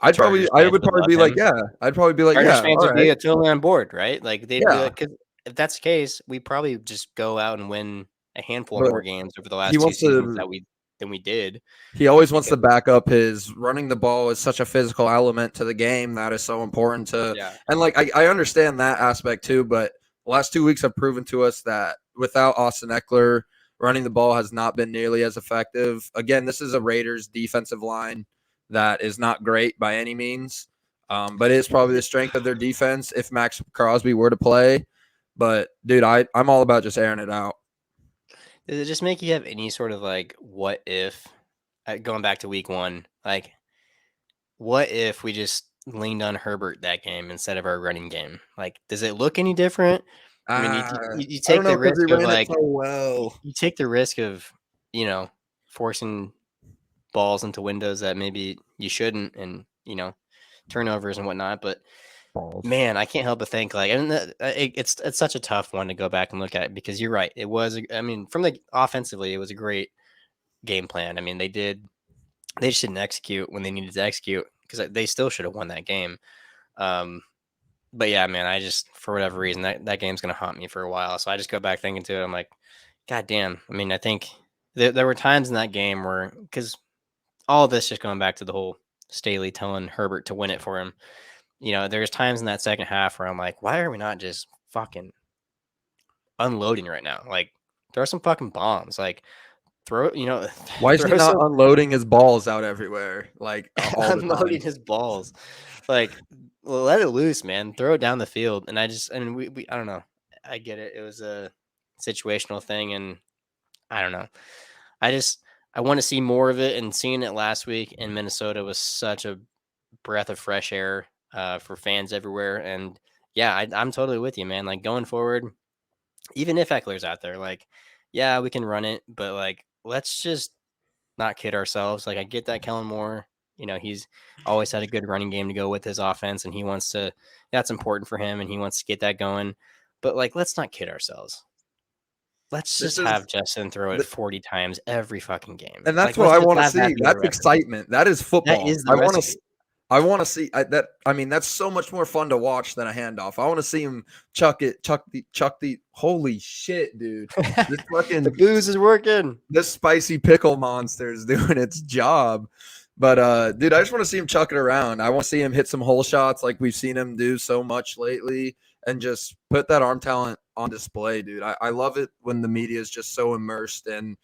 I would probably be like, yeah. I'd probably be like, Chargers yeah. fans would be totally on board, right? Like they'd be like, 'cause if that's the case, we probably just go out and win a handful of more games over the last 2 seasons than we did. He always wants to back up his running the ball is such a physical element to the game that is so important to. Yeah. And like I understand that aspect too, but the last 2 weeks have proven to us that without Austin Eckler, running the ball has not been nearly as effective. Again, this is a Raiders defensive line that is not great by any means, but it is probably the strength of their defense if Max Crosby were to play. But, dude, I'm all about just airing it out. Does it just make you have any sort of, like, what if, going back to week 1, like, what if we just leaned on Herbert that game instead of our running game? Like, does it look any different? I mean, you take the risk of, like, you take the risk of, forcing balls into windows that maybe you shouldn't, and turnovers and whatnot. But man, I can't help but think like, and it's such a tough one to go back and look at because you're right. It was, I mean, from the offensively, it was a great game plan. I mean, they just didn't execute when they needed to execute because they still should have won that game. But yeah, man, I just for whatever reason that game's gonna haunt me for a while. So I just go back thinking to it. I'm like, God damn. I mean, I think there were times in that game where because all of this just going back to the whole Staley telling Herbert to win it for him. There's times in that second half where I'm like, why are we not just fucking unloading right now? Like, throw some fucking bombs. Like, throw, Why is he throw not some unloading his balls out everywhere like all the unloading time? his balls. Like, let it loose, man. Throw it down the field. And we I don't know. I get it. It was a situational thing, and I don't know. I just I want to see more of it, and seeing it last week in Minnesota was such a breath of fresh air for fans everywhere. And yeah, I'm totally with you, man. Like going forward, even if Eckler's out there, like, yeah, we can run it, but like, let's just not kid ourselves. Like, I get that Kellen Moore, he's always had a good running game to go with his offense, and that's important for him, and he wants to get that going. But like, let's not kid ourselves. Let's This just is have Justin throw it the 40 times every fucking game. And that's Like, what let's I just want to have that see. be the That's recipe. excitement. That is That football. is the recipe. I want to see that. I mean, that's so much more fun to watch than a handoff. I want to see him chuck the. Holy shit, dude! This The fucking booze is working. this spicy pickle monster is doing its job. But dude, I just want to see him chuck it around. I want to see him hit some hole shots like we've seen him do so much lately, and just put that arm talent on display, dude. I love it when the media is just so immersed in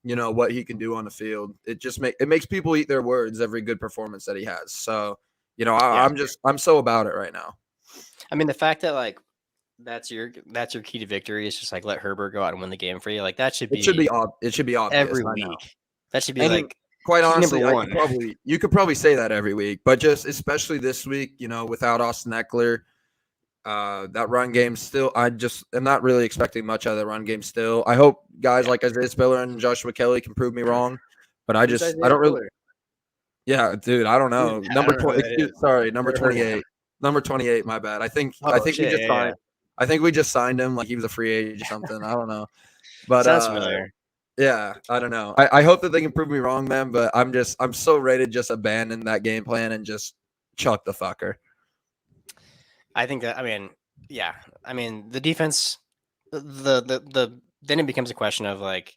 what he can do on the field. It makes people eat their words every good performance that he has. So Yeah. I'm so about it right now. I mean, the fact that like that's your key to victory is just like let Herbert go out and win the game for you. Like that should be It should be obvious. every I know. week. That should be And like quite key number honestly, one. you could probably say that every week, but just especially this week, without Austin Eckler, that run game still. I just am not really expecting much out of the run game still. I hope guys Yeah. like Isaiah Spiller and Joshua Kelly can prove me wrong, but Who's I Isaiah don't really. Spiller? Yeah, dude, I don't know. I Number don't know who 20. that is. Sorry, number Never heard of 28. him. Number 28. My bad. I Oh think we shit! just Yeah, yeah. signed. I think we just signed him like he was a free agent or something. I don't know, but Sounds familiar. yeah, I don't know. I hope that they can prove me wrong, man. But I'm so ready to just abandon that game plan and just chuck the fucker. I think that. I mean, yeah. I mean, the defense. The then it becomes a question of like,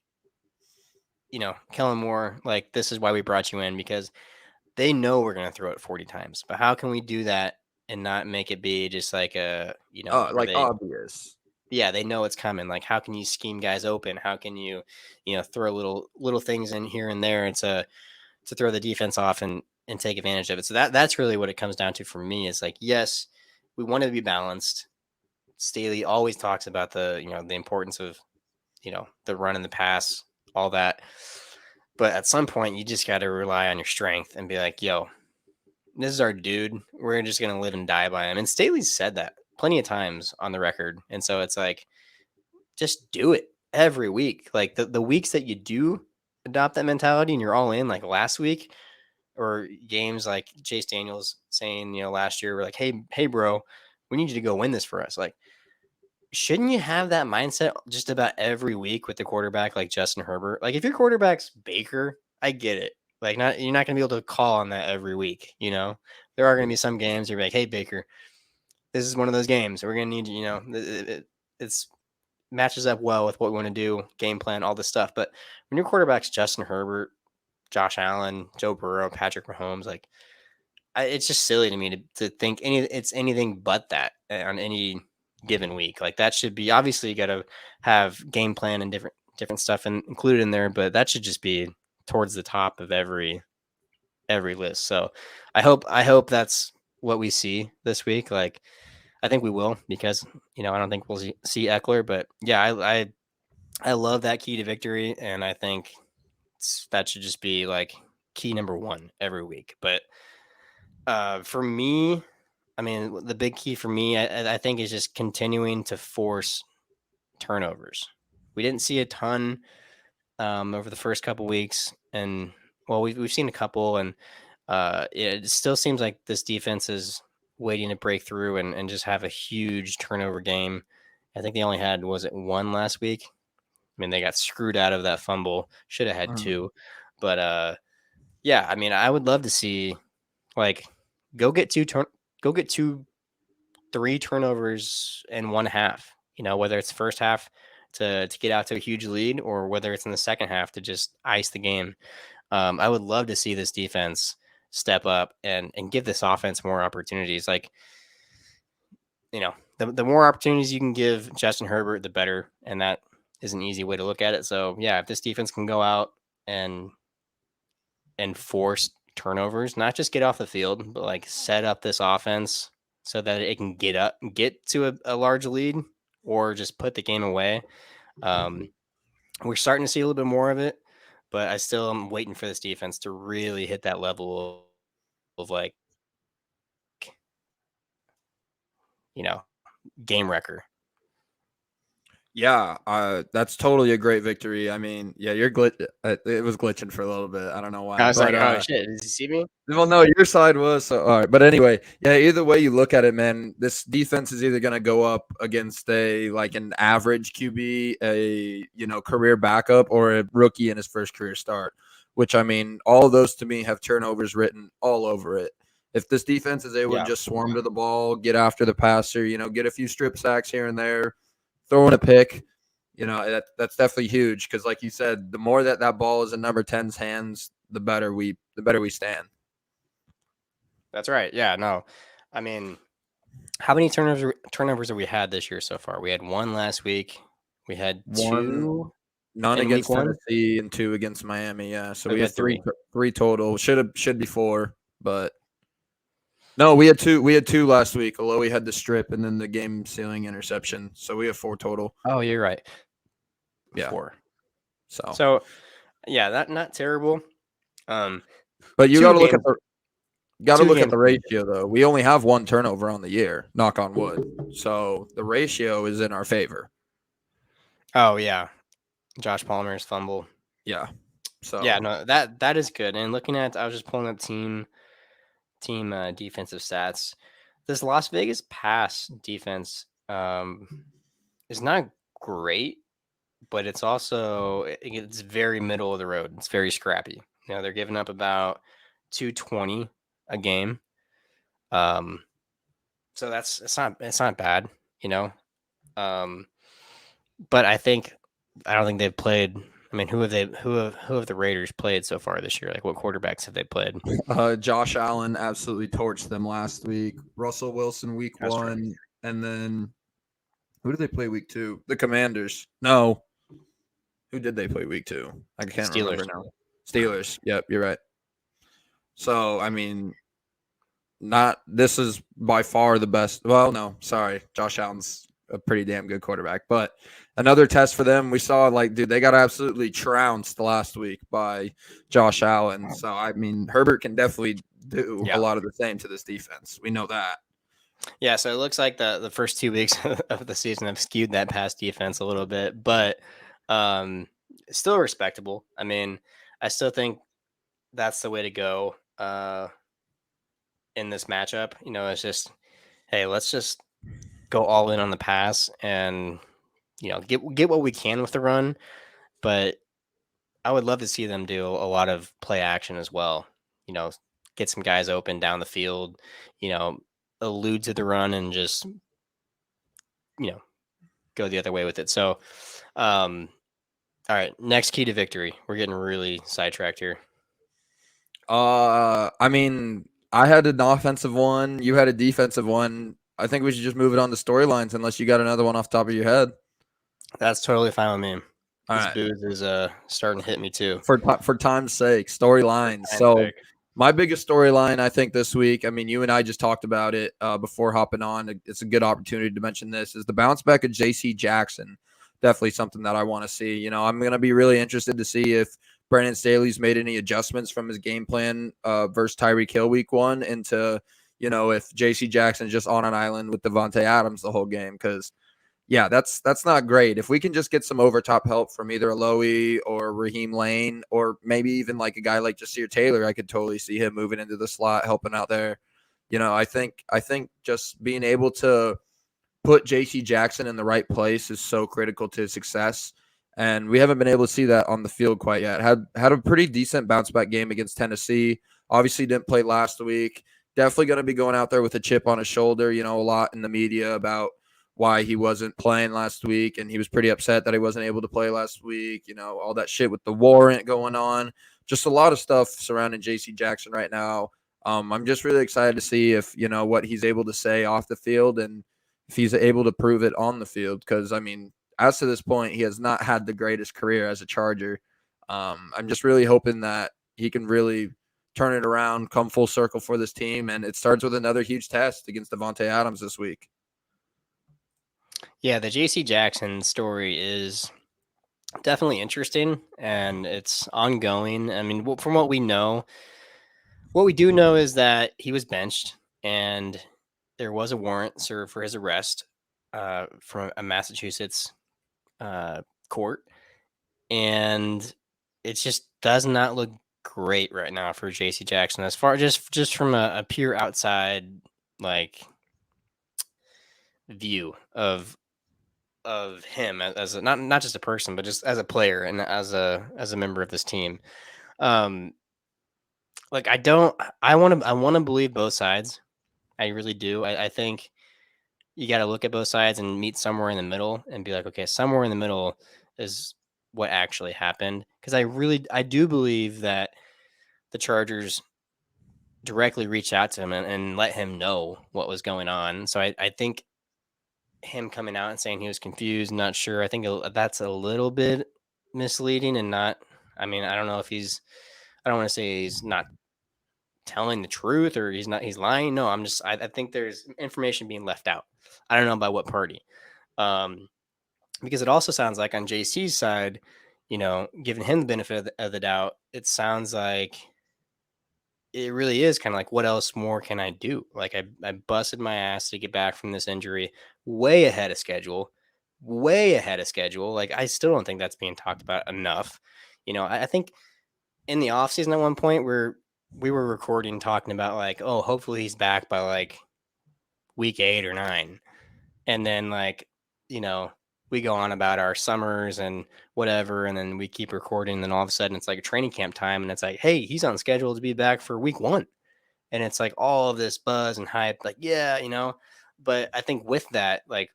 Kellen Moore. Like, this is why we brought you in because they know we're gonna throw it 40 times. But how can we do that and not make it be just like where Like they obvious. yeah, they know it's coming. Like, how can you scheme guys open? How can you, throw little things in here and there and to throw the defense off and take advantage of it. So that's really what it comes down to for me. Is like, yes, we want to be balanced. Staley always talks about the importance of the run and the pass, all that. But at some point, you just got to rely on your strength and be like, yo, this is our dude. We're just gonna live and die by him. And Staley's said that plenty of times on the record. And so it's like, just do it every week. Like the weeks that you do adopt that mentality and you're all in, like last week, or games like Chase Daniels saying, last year, we're like, hey, bro, we need you to go win this for us. Like, shouldn't you have that mindset just about every week with the quarterback like Justin Herbert? Like, if your quarterback's Baker, I get it. Like, you're not gonna be able to call on that every week. There are gonna be some games you're like, hey, Baker, this is one of those games. We're gonna need you. It's matches up well with what we want to do, game plan, all this stuff. But when your quarterback's Justin Herbert, Josh Allen, Joe Burrow, Patrick Mahomes, like it's just silly to me to think it's anything but that on any given week. Like that should be obviously you got to have game plan and different stuff included in there, but that should just be towards the top of every list. So I hope that's what we see this week. Like I think we will because I don't think we'll see Eckler, but yeah, I love that key to victory, and I think that should just be like key number one every week. But for me, I mean, the big key for me, I think, is just continuing to force turnovers. We didn't see a ton over the first couple weeks, and well, we've seen a couple, and it still seems like this defense is waiting to break through and just have a huge turnover game. I think they only had was it one last week. I mean, they got screwed out of that fumble. Should have had two, but yeah. I mean, I would love to see like go get two 3 turnovers in one half. Whether it's first half to get out to a huge lead, or whether it's in the second half to just ice the game. I would love to see this defense step up and give this offense more opportunities. Like, the more opportunities you can give Justin Herbert, the better. And that is an easy way to look at it. So yeah, if this defense can go out and force turnovers, not just get off the field, but like set up this offense so that it can get to a large lead, or just put the game away. We're starting to see a little bit more of it, but I still am waiting for this defense to really hit that level of like, game wrecker. Yeah, that's totally a great victory. I mean, yeah, you're it was glitching for a little bit. I don't know why, I was but like, oh shit, does he see me? well, no, your side was so all right. But anyway, yeah, either way you look at it, man, this defense is either going to go up against an average QB, career backup, or a rookie in his first career start. Which, I mean, all of those to me have turnovers written all over it. If this defense is able to just swarm to the ball, get after the passer, get a few strip sacks here and there, throw in a pick, that's definitely huge, because like you said, the more that ball is in number 10's hands, the better we stand. That's right. Yeah, no. I mean, how many turnovers have we had this year so far? We had one last week. We had two. None in against week 1? Tennessee and 2 against Miami. Yeah, so we had had three total. Should be 4, but no, we had 2. We had 2 last week. Although we had the strip and then the game sealing interception, so we have 4 total. Oh, you're right. Yeah. 4. So yeah, that not terrible. But you got to look at the ratio though. We only have 1 turnover on the year. Knock on wood. So the ratio is in our favor. Oh yeah, Josh Palmer's fumble. Yeah. So yeah, no, that is good. And looking at, I was just pulling up team defensive stats. This Las Vegas pass defense is not great, but it's also it's very middle of the road. It's very scrappy. They're giving up about 220 a game. So it's not bad, but I don't think they've played. I mean, who have the Raiders played so far this year? Like, what quarterbacks have they played? Josh Allen absolutely torched them last week. Russell Wilson week 1, right. And then who did they play week 2? The Commanders. No. Who did they play week 2? I can't remember now. Steelers. Yep, you're right. So, I mean, this is by far the best. Well, no, sorry. Josh Allen's a pretty damn good quarterback. But another test for them, we saw, they got absolutely trounced last week by Josh Allen. So, I mean, Herbert can definitely do a lot of the same to this defense. We know that. Yeah, so it looks like the first 2 weeks of the season have skewed that pass defense a little bit, but still respectable. I mean, I still think that's the way to go in this matchup. It's just, hey, let's just go all in on the pass and get what we can with the run. But I would love to see them do a lot of play action as well. Get some guys open down the field, allude to the run and just go the other way with it. So all right, next key to victory. We're getting really sidetracked here. I mean, I had an offensive one, you had a defensive one. I think we should just move it on to storylines, unless you got another one off the top of your head. That's totally fine with me. All this right. booze is starting to hit me too. For time's sake, storylines. So my biggest storyline, I think, this week, I mean, you and I just talked about it before hopping on. It's a good opportunity to mention this, is the bounce back of J.C. Jackson. Definitely something that I want to see. I'm going to be really interested to see if Brandon Staley's made any adjustments from his game plan versus Tyreek Hill week 1 into, if J.C. Jackson's just on an island with Devontae Adams the whole game. Because, yeah, that's not great. If we can just get some over-top help from either Alohi or Raheem Lane, or maybe even like a guy like Jasir Taylor, I could totally see him moving into the slot, helping out there. I think just being able to put J.C. Jackson in the right place is so critical to success. And we haven't been able to see that on the field quite yet. Had a pretty decent bounce back game against Tennessee. Obviously didn't play last week. definitely going to be going out there with a chip on his shoulder. A lot in the media about why he wasn't playing last week, and he was pretty upset that he wasn't able to play last week. All that shit with the warrant going on. Just a lot of stuff surrounding J.C. Jackson right now. I'm just really excited to see if what he's able to say off the field and if he's able to prove it on the field. Because as to this point, he has not had the greatest career as a Charger. I'm just really hoping that he can really turn it around, come full circle for this team, and it starts with another huge test against Devontae Adams this week. Yeah, the J.C. Jackson story is definitely interesting, and it's ongoing. I mean, from what we do know is that he was benched, and there was a warrant served for his arrest from a Massachusetts court, and it just does not look great right now for J.C. Jackson as far just from a pure outside like view of him as a, not just a person, but just as a player and as a member of this team. Um, like I want to believe both sides. I really do. I think you got to look at both sides and meet somewhere in the middle and be like, okay, somewhere in the middle is what actually happened. Because I do believe that the Chargers directly reached out to him and let him know what was going on. So I think him coming out and saying he was confused, not sure, I think that's a little bit misleading and not. I mean, I don't know if I don't want to say he's not telling the truth or he's lying. No, I think there's information being left out. I don't know by what party. Um, because it also sounds like on JC's side, giving him the benefit of the doubt, it sounds like it really is kind of like, what else more can I do? Like I busted my ass to get back from this injury way ahead of schedule, way ahead of schedule. Like I still don't think that's being talked about enough. I think in the offseason at one point where we were recording talking about like, oh, hopefully he's back by like week 8 or 9. And then like, you know, we go on about our summers and whatever, and then we keep recording, and then all of a sudden it's like a training camp time, and it's like, hey, he's on schedule to be back for week 1. And it's like all of this buzz and hype, like, yeah. But I think with that, like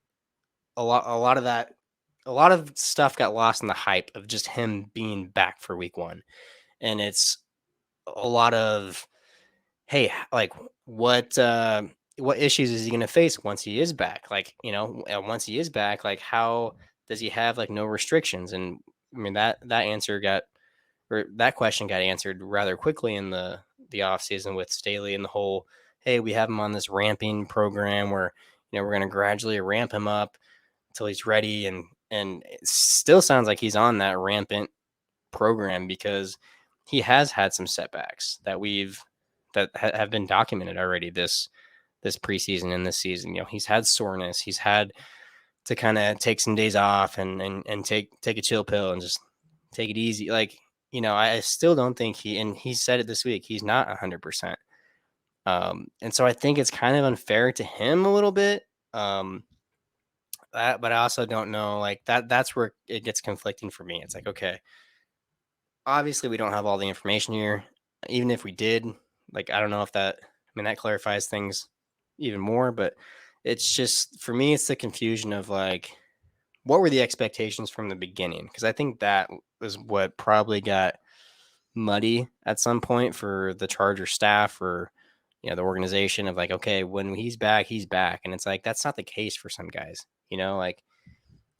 a lot of stuff got lost in the hype of just him being back for week 1. And it's a lot of, hey, like what issues is he going to face once he is back? Like, once he is back, like how does he have like no restrictions? And I mean that answer got, or that question got answered rather quickly in the off season with Staley and the whole, hey, we have him on this ramping program where we're going to gradually ramp him up until he's ready, and it still sounds like he's on that rampant program because he has had some setbacks that have been documented already this preseason and this season. He's had soreness, he's had to kind of take some days off and take a chill pill and just take it easy. Like, I still don't think and he said it this week, he's not 100%. And so I think it's kind of unfair to him a little bit. But I also don't know, like that's where it gets conflicting for me. It's like, okay, obviously we don't have all the information here. Even if we did, like, I don't know if that clarifies things even more, but it's just, for me, it's the confusion of like, what were the expectations from the beginning? Because I think that was what probably got muddy at some point for the Charger staff or, the organization of like, okay, when he's back, he's back. And it's like, that's not the case for some guys, like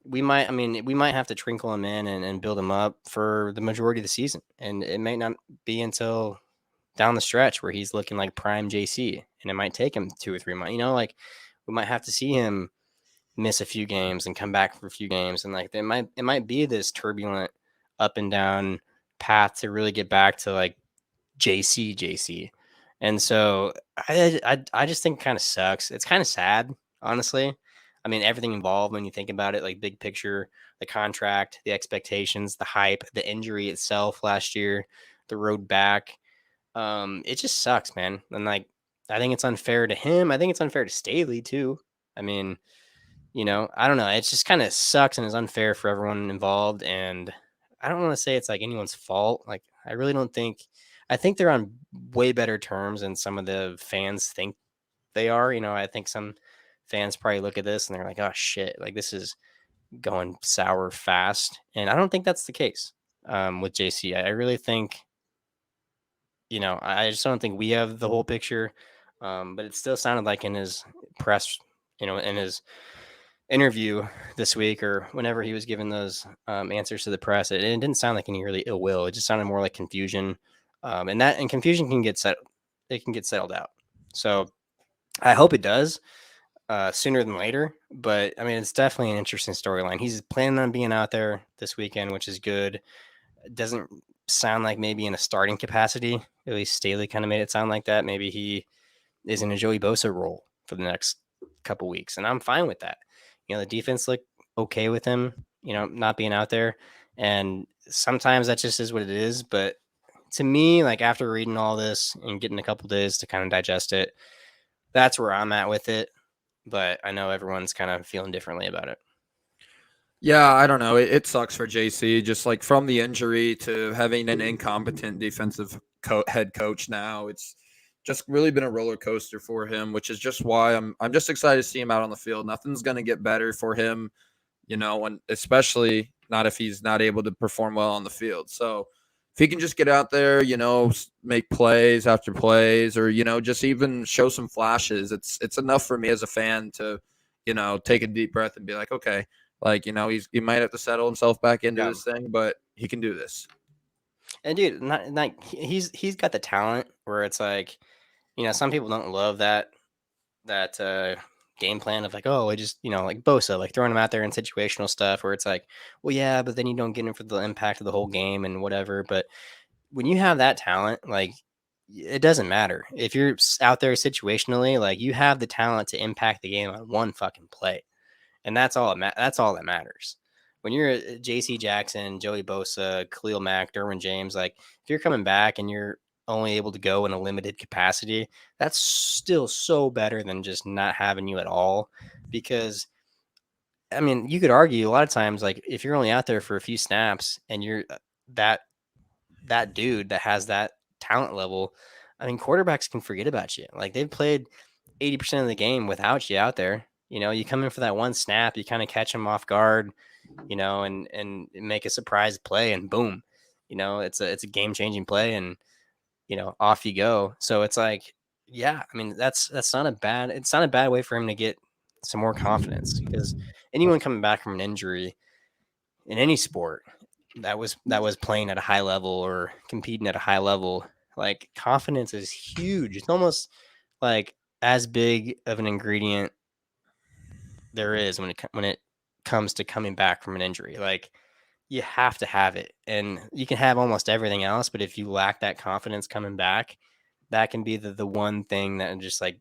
we might have to trinkle him in and build him up for the majority of the season. And it may not be until down the stretch where he's looking like prime JC, and it might take him 2 or 3 months. Like we might have to see him miss a few games and come back for a few games, and like it might be this turbulent up and down path to really get back to like JC. And so I just think it kind of sucks. It's kind of sad, honestly. I mean, everything involved when you think about it, like big picture, the contract, the expectations, the hype, the injury itself last year, the road back. It just sucks, man. And like, I think it's unfair to him. I think it's unfair to Staley too. I mean, I don't know. It just kind of sucks and is unfair for everyone involved. And I don't want to say it's like anyone's fault. Like, I really don't think. I think they're on way better terms than some of the fans think they are. I think some fans probably look at this and they're like, "Oh shit, like this is going sour fast," and I don't think that's the case with JC. I really think, I just don't think we have the whole picture. But it still sounded like in his press, in his interview this week or whenever he was giving those answers to the press, it didn't sound like any really ill will. It just sounded more like confusion, and confusion can get settled. It can get settled out. So I hope it does sooner than later. But I mean, it's definitely an interesting storyline. He's planning on being out there this weekend, which is good. It doesn't sound like maybe in a starting capacity. At least Staley kind of made it sound like that. Maybe he is in a Joey Bosa role for the next couple weeks, and I'm fine with that. The defense looked okay with him, not being out there, and sometimes that just is what it is. But to me, like after reading all this and getting a couple days to kind of digest it, that's where I'm at with it. But I know everyone's kind of feeling differently about it. Yeah, I don't know. It sucks for JC, just like from the injury to having an incompetent defensive head coach now. It's just really been a roller coaster for him, which is just why I'm just excited to see him out on the field. Nothing's going to get better for him, and especially not if he's not able to perform well on the field. So if he can just get out there, make plays after plays, or just even show some flashes, it's enough for me as a fan to, take a deep breath and be like, okay. Like, he might have to settle himself back into this thing, but he can do this. And dude, not he's got the talent where it's like, some people don't love that game plan of like, oh, I just, like Bosa, like throwing him out there in situational stuff where it's like, well, yeah, but then you don't get him for the impact of the whole game and whatever. But when you have that talent, like it doesn't matter if you're out there situationally, like you have the talent to impact the game on one fucking play. And that's all that's all that matters. When you're J.C. Jackson, Joey Bosa, Khalil Mack, Derwin James, like if you're coming back and you're only able to go in a limited capacity, that's still so better than just not having you at all. Because I mean, you could argue a lot of times, like if you're only out there for a few snaps and you're that that dude that has that talent level, I mean, quarterbacks can forget about you. Like they've played 80% of the game without you out there. You come in for that one snap, you kind of catch them off guard, and make a surprise play, and boom, it's a game changing play, and off you go. So it's like, yeah, I mean that's not a bad. It's not a bad way for him to get some more confidence because anyone coming back from an injury in any sport that was playing at a high level or competing at a high level, like confidence is huge. It's almost like as big of an ingredient there is when it comes to coming back from an injury. Like you have to have it, and you can have almost everything else, but if you lack that confidence coming back, that can be the one thing that just like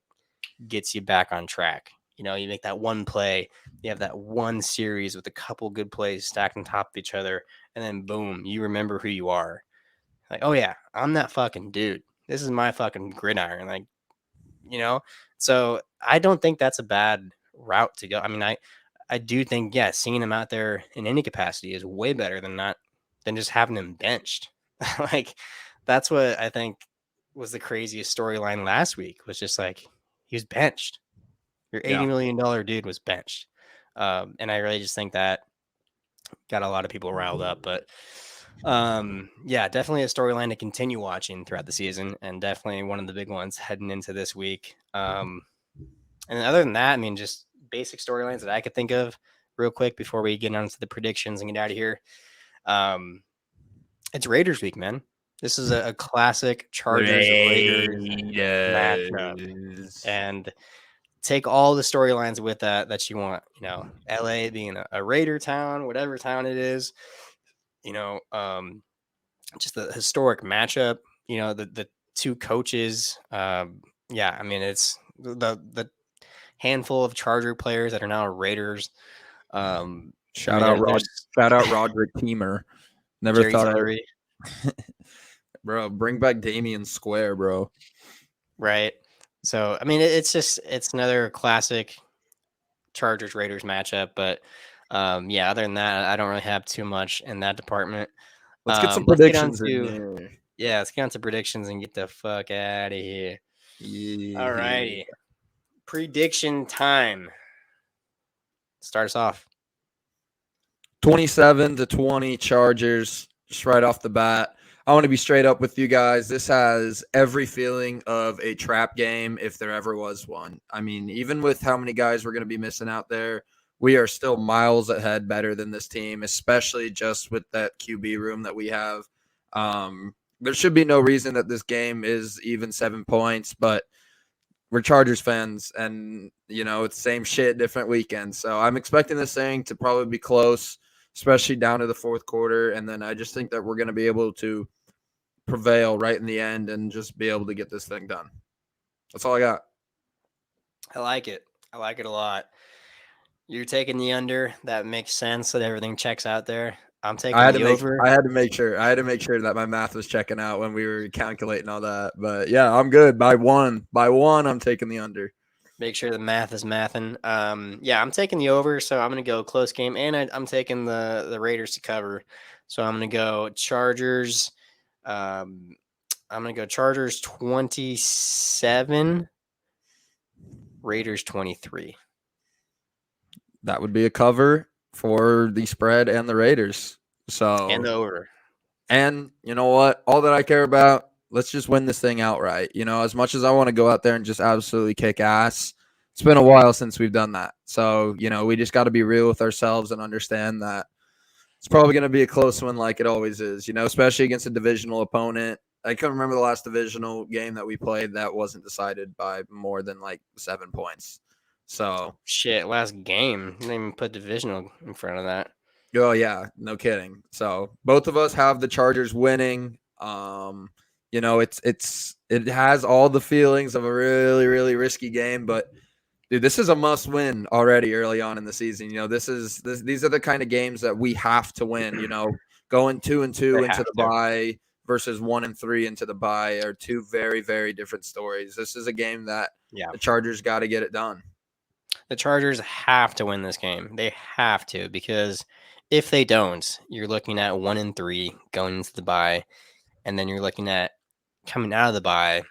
gets you back on track. You make that one play, you have that one series with a couple good plays stacked on top of each other, and then boom, you remember who you are. Like, oh yeah, I'm that fucking dude. This is my fucking gridiron. Like, you know? So I don't think that's a bad route to go. I mean, I do think, yeah, seeing him out there in any capacity is way better than just having him benched. Like, that's what I think was the craziest storyline last week, was just like he was benched. Your $80 million dude was benched. And I really just think that got a lot of people riled up. But yeah, definitely a storyline to continue watching throughout the season, and definitely one of the big ones heading into this week. And other than that, I mean, just basic storylines that I could think of real quick before we get on to the predictions and get out of here. It's Raiders week, man. This is a classic Chargers Raiders matchup, and take all the storylines with that you want. LA being a Raider town, whatever town it is. Just the historic matchup. The two coaches. Yeah, I mean it's the handful of Charger players that are now Raiders. Shout out Roderick Teamer. Never Jerry thought Tillery. Bro, bring back Damian Square, bro. Right. So I mean it's another classic Chargers Raiders matchup, but yeah, other than that, I don't really have too much in that department. Let's get some Let's get on predictions in to here. Yeah, let's get on to predictions and get the fuck out of here. Yeah. All righty. Prediction time. Start us off. 27-20 Chargers, just right off the bat. I want to be straight up with you guys. This has every feeling of a trap game if there ever was one. I mean, even with how many guys we're going to be missing out there, we are still miles ahead better than this team, especially just with that QB room that we have. There should be no reason that this game is even 7 points, but we're Chargers fans, and it's same shit, different weekend. So I'm expecting this thing to probably be close, especially down to the fourth quarter, and then I just think that we're going to be able to prevail right in the end and just be able to get this thing done. That's all I got. I like it. I like it a lot. You're taking the under. That makes sense that everything checks out there. I'm taking the over. I had to make sure that my math was checking out when we were calculating all that. But yeah, I'm good. By one, I'm taking the under. Make sure the math is mathing. Yeah, I'm taking the over, so I'm going to go close game, and I'm taking the Raiders to cover. So I'm going to go Chargers. I'm going to go Chargers 27, Raiders 23. That would be a cover for the spread and the Raiders. So And the over. And you know what? All that I care about, let's just win this thing outright. As much as I want to go out there and just absolutely kick ass, it's been a while since we've done that. So, we just got to be real with ourselves and understand that it's probably going to be a close one like it always is, especially against a divisional opponent. I can't remember the last divisional game that we played that wasn't decided by more than like 7 points. So, shit, last game. Didn't even put divisional in front of that. Oh yeah, no kidding. So both of us have the Chargers winning. It has all the feelings of a really, really risky game, but dude, this is a must win already early on in the season. These are the kind of games that we have to win. Going 2-2 into the bye versus 1-3 into the bye are two very, very different stories. This is a game that the Chargers got to get it done. The Chargers have to win this game. They have to, because if they don't, you're looking at 1-3 going into the bye, and then you're looking at coming out of the bye,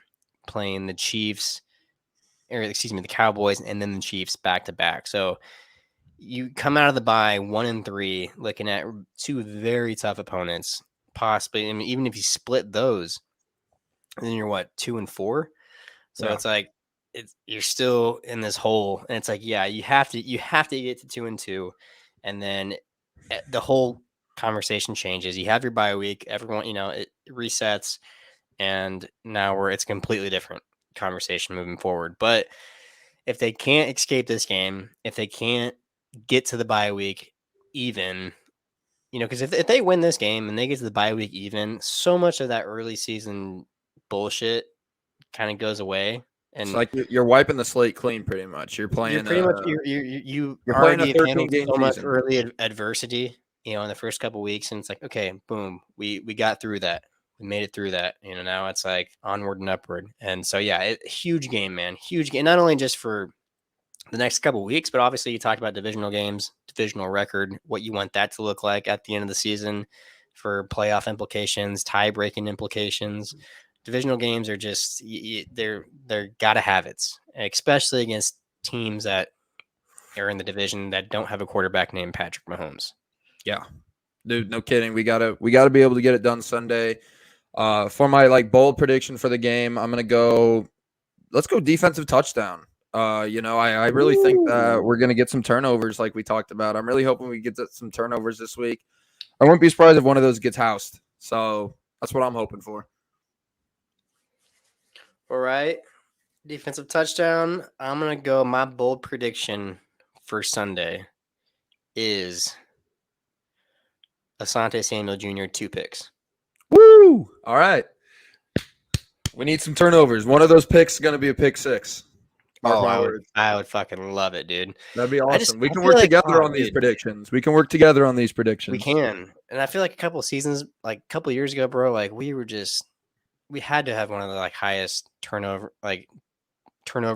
playing the Chiefs, the Cowboys, and then the Chiefs back to back. So you come out of the bye 1-3, looking at two very tough opponents. Possibly, I mean, even if you split those, then you're 2-4. So it's like you're still in this hole, and it's like, you have to get to 2-2, and then the whole conversation changes. You have your bye week, everyone, it resets, and now it's a completely different conversation moving forward. But if they can't escape this game, if they can't get to the bye week even, because if they win this game and they get to the bye week even, so much of that early season bullshit kind of goes away. And it's like you're wiping the slate clean, pretty much. You're playing. You're pretty much you're playing a 13 game so much season. early adversity, in the first couple weeks, and it's like, okay, boom, we got through that, we made it through that. Now it's like onward and upward, and so huge game, man, huge game. Not only just for the next couple weeks, but obviously you talked about divisional games, divisional record, what you want that to look like at the end of the season for playoff implications, tie-breaking implications. Divisional games are just they're gotta have it, especially against teams that are in the division that don't have a quarterback named Patrick Mahomes. Yeah, dude, no kidding. We gotta be able to get it done Sunday. For my bold prediction for the game, I'm gonna go. Let's go defensive touchdown. I really think that we're gonna get some turnovers like we talked about. I'm really hoping we get some turnovers this week. I wouldn't be surprised if one of those gets housed. So that's what I'm hoping for. All right. Defensive touchdown. I'm going to go. My bold prediction for Sunday is Asante Samuel Jr. 2 picks. Woo! All right. We need some turnovers. One of those picks is going to be a pick 6. I would fucking love it, dude. That'd be awesome. We can work together on these predictions. We can work together on these predictions. We can. And I feel like a couple of seasons, a couple of years ago, bro, we had to have one of the highest turnover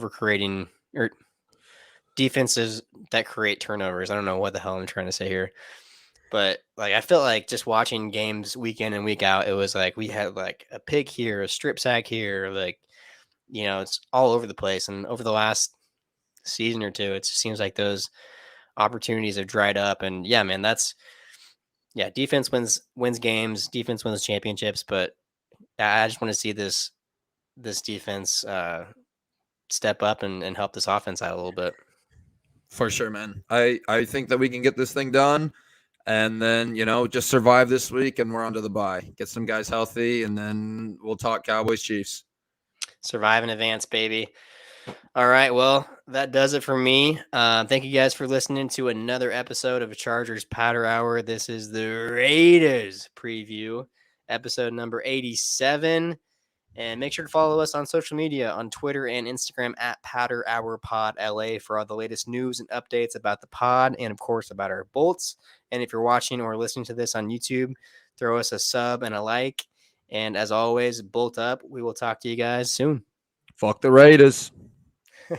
creating or defenses that create turnovers. I don't know what the hell I'm trying to say here. But like I felt like just watching games week in and week out, it was like we had like a pick here, a strip sack here, like it's all over the place. And over the last season or two, it just seems like those opportunities have dried up. And yeah, man, defense wins games, defense wins championships. But I just want to see this defense step up and help this offense out a little bit. For sure, man. I think that we can get this thing done. And then, just survive this week and we're on to the bye. Get some guys healthy, and then we'll talk Cowboys Chiefs. Survive in advance, baby. All right, well, that does it for me. Thank you guys for listening to another episode of Chargers Powder Hour. This is the Raiders preview, episode number 87. And make sure to follow us on social media on Twitter and Instagram at Powder Hour Pod LA for all the latest news and updates about the pod and, of course, about our bolts. And if you're watching or listening to this on YouTube, throw us a sub and a like. And as always, bolt up. We will talk to you guys soon. Fuck the Raiders.